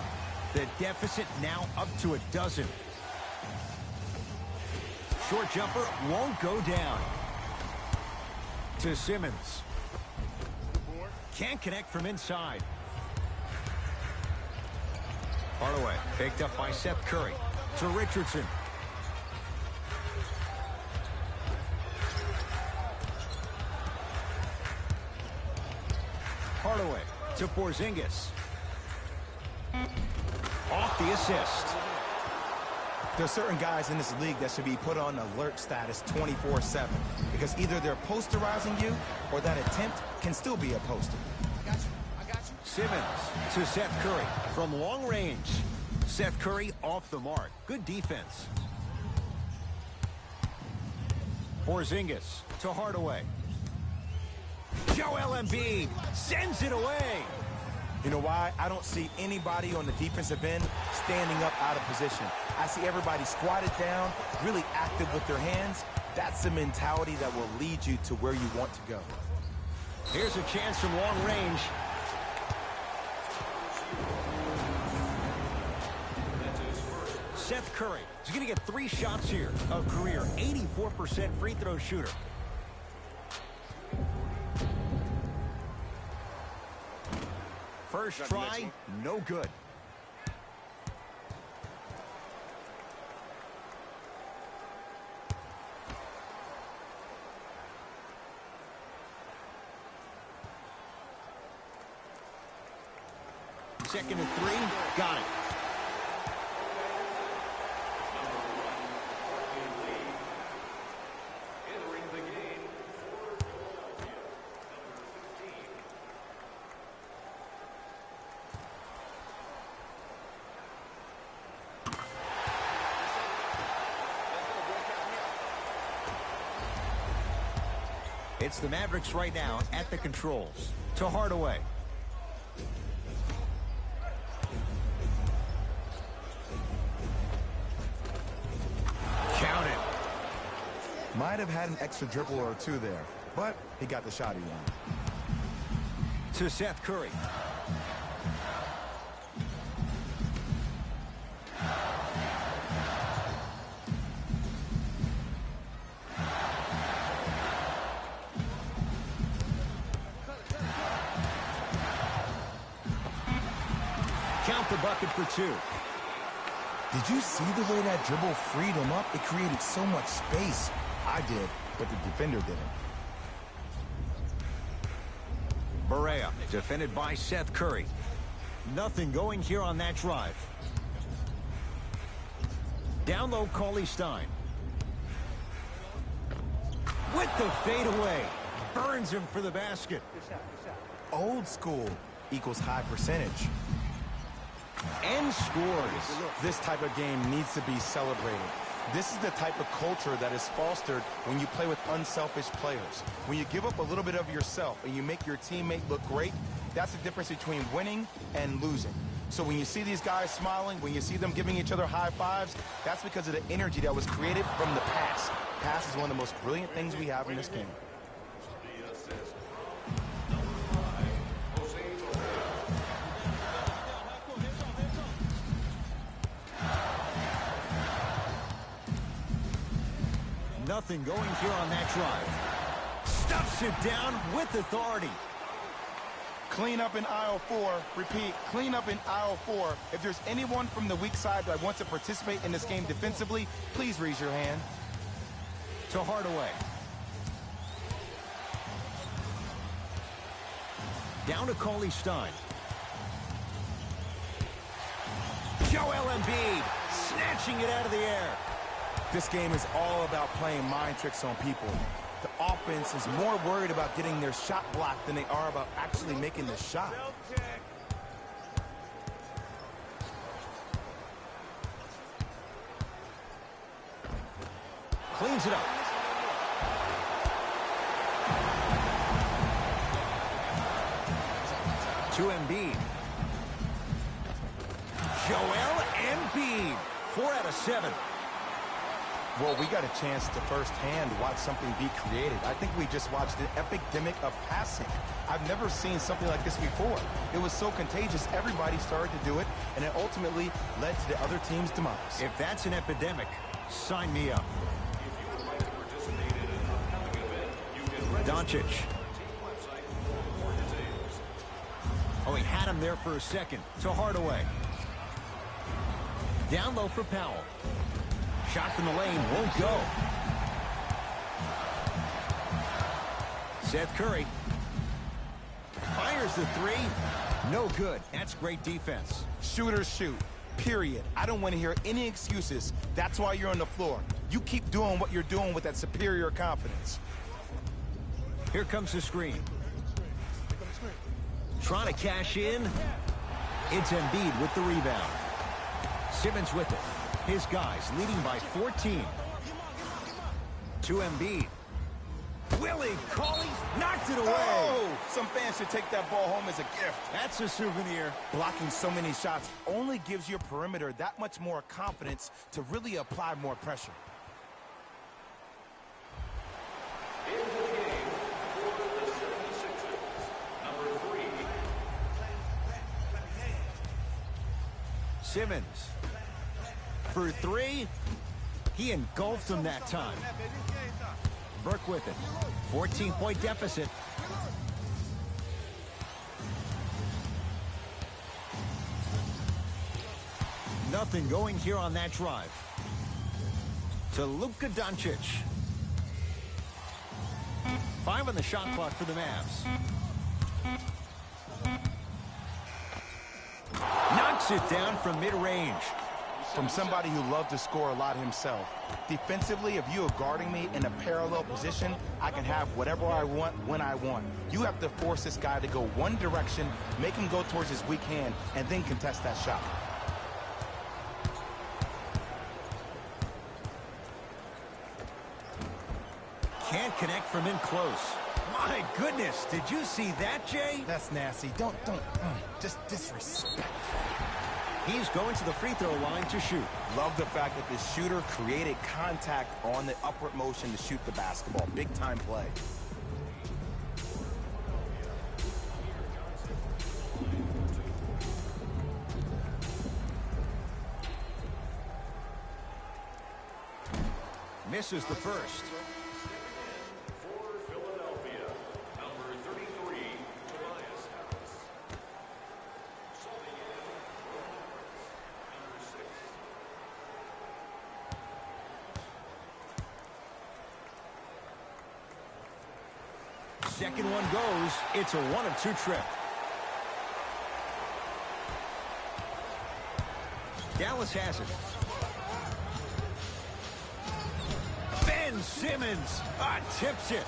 The deficit now up to 12. Short jumper won't go down. To Simmons. Can't connect from inside. Hardaway picked up by Seth Curry. To Richardson. Hardaway to Porzingis. Off the assist. There are certain guys in this league that should be put on alert status 24/7 because either they're posterizing you or that attempt can still be a poster. I got you. Simmons to Seth Curry from long range. Seth Curry off the mark. Good defense. Porzingis to Hardaway. Joel Embiid sends it away. You know why? I don't see anybody on the defensive end standing up out of position. I see everybody squatted down, really active with their hands. That's the mentality that will lead you to where you want to go. Here's a chance from long range. Seth Curry is going to get 3 shots here. A career 84% free throw shooter. First try, no good. Second and 3, got it. Entering the game for Philadelphia, number 15. It's the Mavericks right now at the controls. To Hardaway. Count it. Might have had an extra dribble or two there, but he got the shot he wanted. To Seth Curry. Count the bucket for 2. Did you see the way that dribble freed him up? It created so much space. I did, but the defender didn't. Barea defended by Seth Curry. Nothing going here on that drive. Down low, Cauley Stein. With the fadeaway. Burns him for the basket. Old school equals high percentage. And scores. This type of game needs to be celebrated. This is the type of culture that is fostered when you play with unselfish players. When you give up a little bit of yourself and you make your teammate look great, that's the difference between winning and losing. So when you see these guys smiling, when you see them giving each other high fives, that's because of the energy that was created from the pass. Pass is one of the most brilliant things we have in this game. The assist from number 5, Jose Torres. Nothing going here on that drive. Stuffs it down with authority. Clean up in aisle 4. Repeat, clean up in aisle 4. If there's anyone from the weak side that wants to participate in this game defensively, please raise your hand. To Hardaway. Down to Cauley Stein. Joel Embiid snatching it out of the air. This game is all about playing mind tricks on people. The offense is more worried about getting their shot blocked than they are about actually making the shot. Cleans it up. To Embiid. Joel Embiid. 4 out of 7. Well, we got a chance to firsthand watch something be created. I think we just watched an epidemic of passing. I've never seen something like this before. It was so contagious, everybody started to do it, and it ultimately led to the other team's demise. If that's an epidemic, sign me up. If you would like to participate in an upcoming event, you can register Doncic. on the team website for more details. Oh, he had him there for a second. To Hardaway. Down low for Powell. Shot from the lane won't go. Seth Curry. Fires Here's the three. No good. That's great defense. Shooters shoot, period. I don't want to hear any excuses. That's why you're on the floor. You keep doing what you're doing with that superior confidence. Here comes the screen. Trying to cash in. It's Embiid with the rebound. Simmons with it. His guys leading by 14. To Embiid. Willie Cauley knocked it away. Oh! Some fans should take that ball home as a gift. That's a souvenir. Blocking so many shots only gives your perimeter that much more confidence to really apply more pressure. Into the game for the 76ers, number 3. Simmons. For three. He engulfed him that time. Burke with it. 14-point deficit. Nothing going here on that drive. To Luka Doncic. 5 on the shot clock for the Mavs. Knocks it down from mid-range. From somebody who loved to score a lot himself. Defensively, if you are guarding me in a parallel position, I can have whatever I want when I want. You have to force this guy to go one direction, make him go towards his weak hand, and then contest that shot. Can't connect from in close. My goodness, did you see that, Jay? That's nasty. Just disrespectful. He's going to the free throw line to shoot. Love the fact that the shooter created contact on the upward motion to shoot the basketball. Big time play. Misses the first. For Philadelphia, number 33, Tobias Harris. Subbing in, number 6. Second one goes. It's a 1-of-2 trip. Dallas has it. Ben Simmons tips it.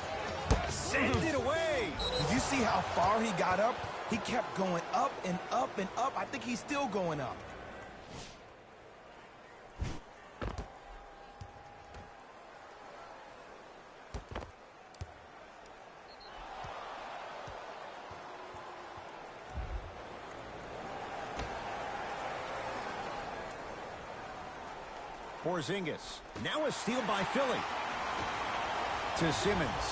Send it away. Did you see how far he got up? He kept going up and up and up. I think he's still going up. Porzingis. Now a steal by Philly. To Simmons.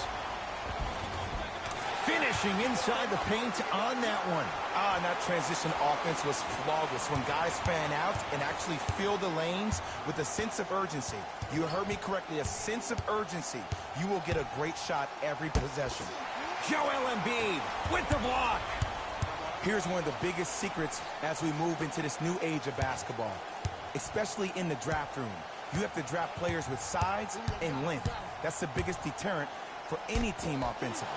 Finishing inside the paint on that one. And that transition offense was flawless when guys fan out and actually fill the lanes with a sense of urgency. You heard me correctly, a sense of urgency. You will get a great shot every possession. Joel Embiid with the block. Here's one of the biggest secrets as we move into this new age of basketball, especially in the draft room. You have to draft players with size and length. That's the biggest deterrent for any team offensively.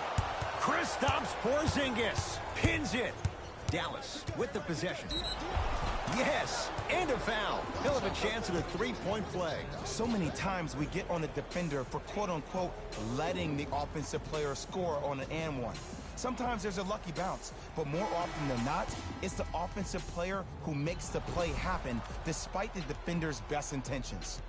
Kristaps Porzingis pins it. Dallas with the possession. Yes, and a foul. He'll have a chance at a three-point play. So many times we get on the defender for quote-unquote letting the offensive player score on an and one. Sometimes there's a lucky bounce, but more often than not, it's the offensive player who makes the play happen despite the defender's best intentions.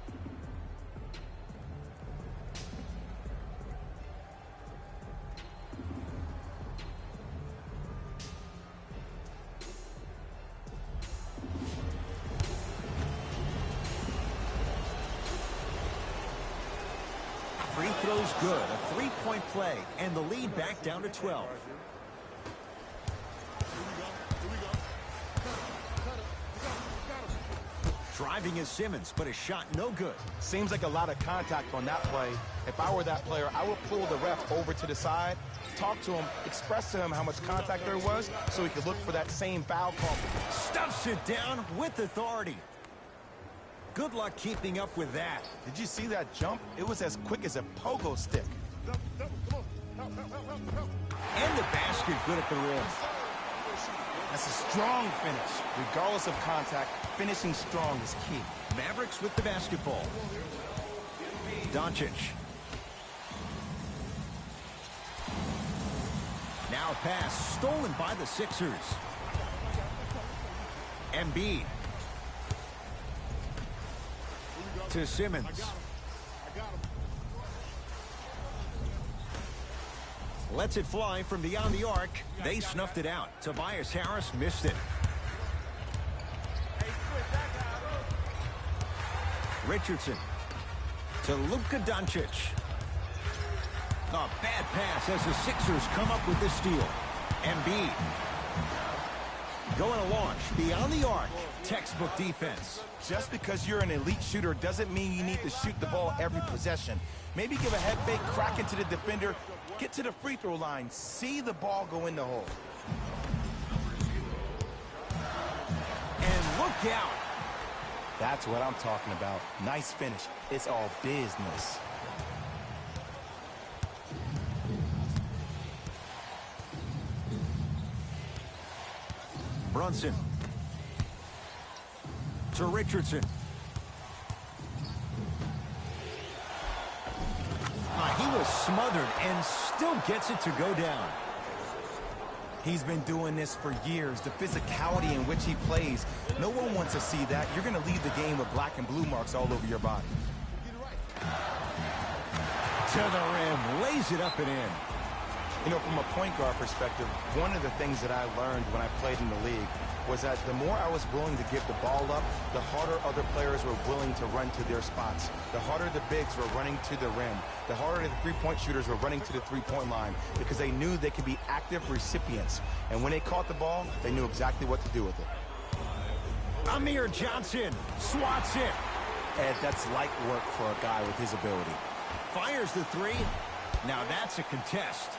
Free throw's good. A three-point play, and the lead back down to 12. Driving is Simmons, but a shot no good. Seems like a lot of contact on that play. If I were that player, I would pull the ref over to the side, talk to him, express to him how much contact there was so he could look for that same foul call. Stuffs it down with authority. Good luck keeping up with that. Did you see that jump? It was as quick as a pogo stick. And the basket good at the rim. Strong finish. Regardless of contact, finishing strong is key. Mavericks with the basketball. Doncic. Now pass stolen by the Sixers. Embiid. To Simmons. Lets it fly from beyond the arc. They snuffed it out. Tobias Harris missed it. Richardson to Luka Doncic. A bad pass as the Sixers come up with the steal. Embiid. Going to launch beyond the arc. Textbook defense. Just because you're an elite shooter doesn't mean you need to shoot the ball every possession. Maybe give a head fake, crack into the defender, get to the free throw line, see the ball go in the hole. And look out. That's what I'm talking about. Nice finish. It's all business. Brunson. To Richardson. He was smothered and still gets it to go down. He's been doing this for years. The physicality in which he plays, no one wants to see that. You're going to leave the game with black and blue marks all over your body. To the rim, lays it up and in. You know, from a point guard perspective, one of the things that I learned when I played in the league was that the more I was willing to give the ball up, the harder other players were willing to run to their spots. The harder the bigs were running to the rim. The harder the three-point shooters were running to the three-point line because they knew they could be active recipients. And when they caught the ball, they knew exactly what to do with it. Amir Johnson swats it. And that's light work for a guy with his ability. Fires the three. Now that's a contest.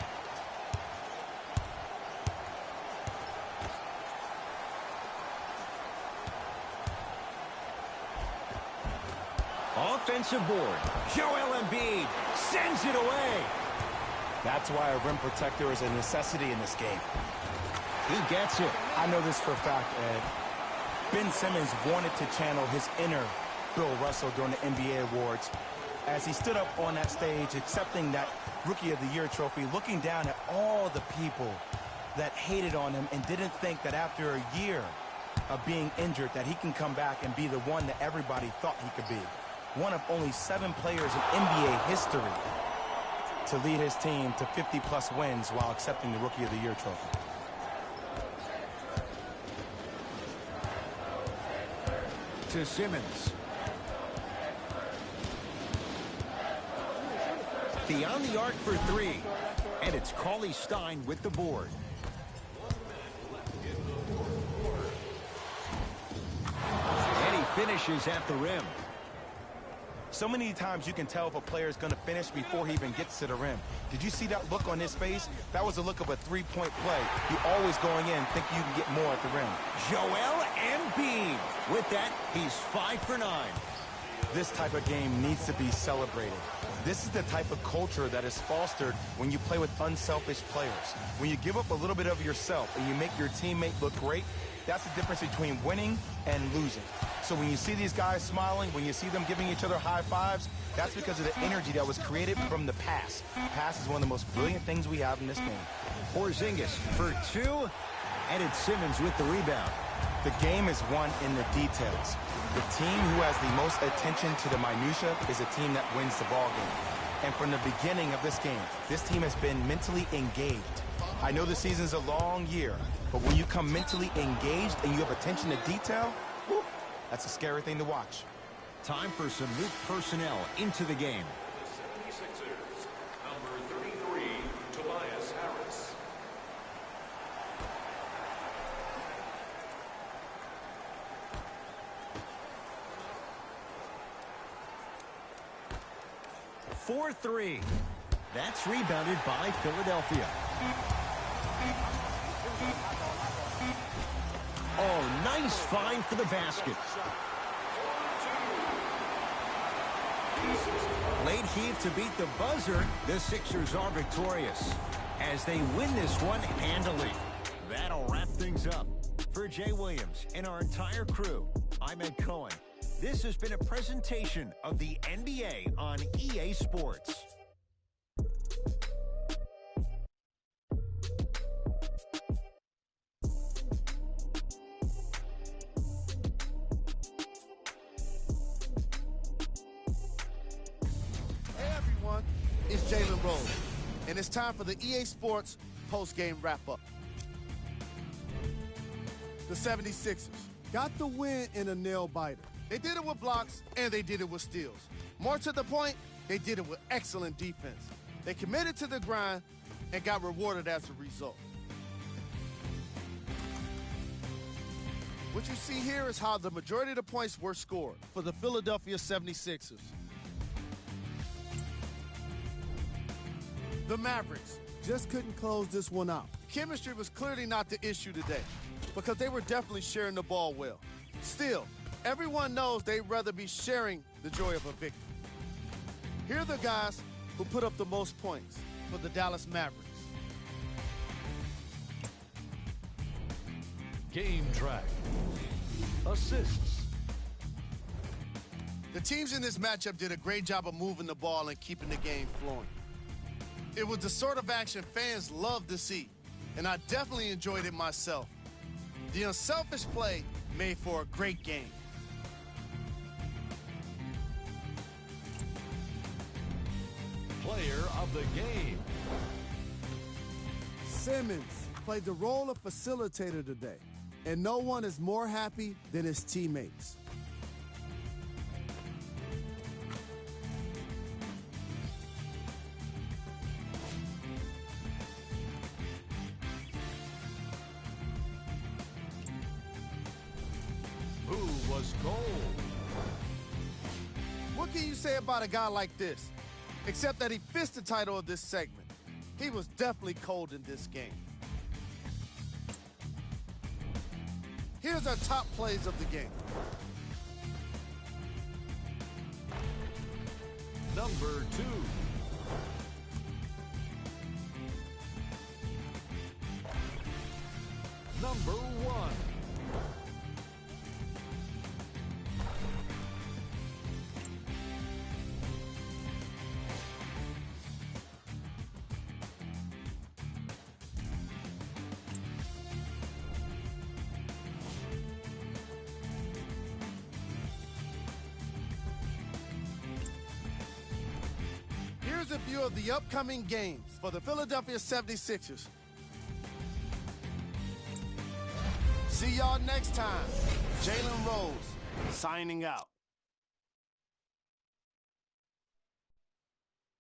Offensive board. Joel Embiid sends it away. That's why a rim protector is a necessity in this game. He gets it. I know this for a fact, Ed. Ben Simmons wanted to channel his inner Bill Russell during the NBA awards as he stood up on that stage accepting that Rookie of the Year trophy, looking down at all the people that hated on him and didn't think that after a year of being injured that he can come back and be the one that everybody thought he could be. One of only 7 players in NBA history to lead his team to 50-plus wins while accepting the Rookie of the Year trophy. To Simmons. Beyond the arc for 3. And it's Cauley Stein with the board. And he finishes at the rim. So many times you can tell if a player is going to finish before he even gets to the rim. Did you see that look on his face? That was the look of a three-point play. You always going in, think you can get more at the rim. Joel Embiid. With that, he's 5 for 9. This type of game needs to be celebrated. This is the type of culture that is fostered when you play with unselfish players. When you give up a little bit of yourself and you make your teammate look great, that's the difference between winning and losing. So when you see these guys smiling, when you see them giving each other high fives, that's because of the energy that was created from the pass. Pass is one of the most brilliant things we have in this game. Porzingis for 2, and it's Simmons with the rebound. The game is won in the details. The team who has the most attention to the minutia is a team that wins the ball game. And from the beginning of this game, this team has been mentally engaged. I know the season's a long year, but when you come mentally engaged and you have attention to detail, whew, that's a scary thing to watch. Time for some new personnel into the game. 76ers, number 33, Tobias Harris. For 3. That's rebounded by Philadelphia. Oh, nice find for the basket. Late heave to beat the buzzer. The Sixers are victorious as they win this one handily. That'll wrap things up. For For Jay Williams and our entire crew, I'm Ed Cohen. This has been a presentation of the NBA on EA Sports. Hey everyone, it's Jalen Rose, and it's time for the EA Sports post-game wrap-up. The 76ers got the win in a nail-biter. They did it with blocks, and they did it with steals. More to the point, they did it with excellent defense. They committed to the grind and got rewarded as a result. What you see here is how the majority of the points were scored for the Philadelphia 76ers. The Mavericks just couldn't close this one out. Chemistry was clearly not the issue today because they were definitely sharing the ball well. Still, everyone knows they'd rather be sharing the joy of a victory. Here are the guys who put up the most points for the Dallas Mavericks. Game track. Assists. The teams in this matchup did a great job of moving the ball and keeping the game flowing. It was the sort of action fans love to see, and I definitely enjoyed it myself. The unselfish play made for a great game. Player of the game. Simmons played the role of facilitator today, and no one is more happy than his teammates. Who was gold? What can you say about a guy like this? Except that he fits the title of this segment. He was definitely cold in this game. Here's our top plays of the game. Number 2. Number 1. Here's a view of the upcoming games for the Philadelphia 76ers. See y'all next time. Jalen Rose, signing out.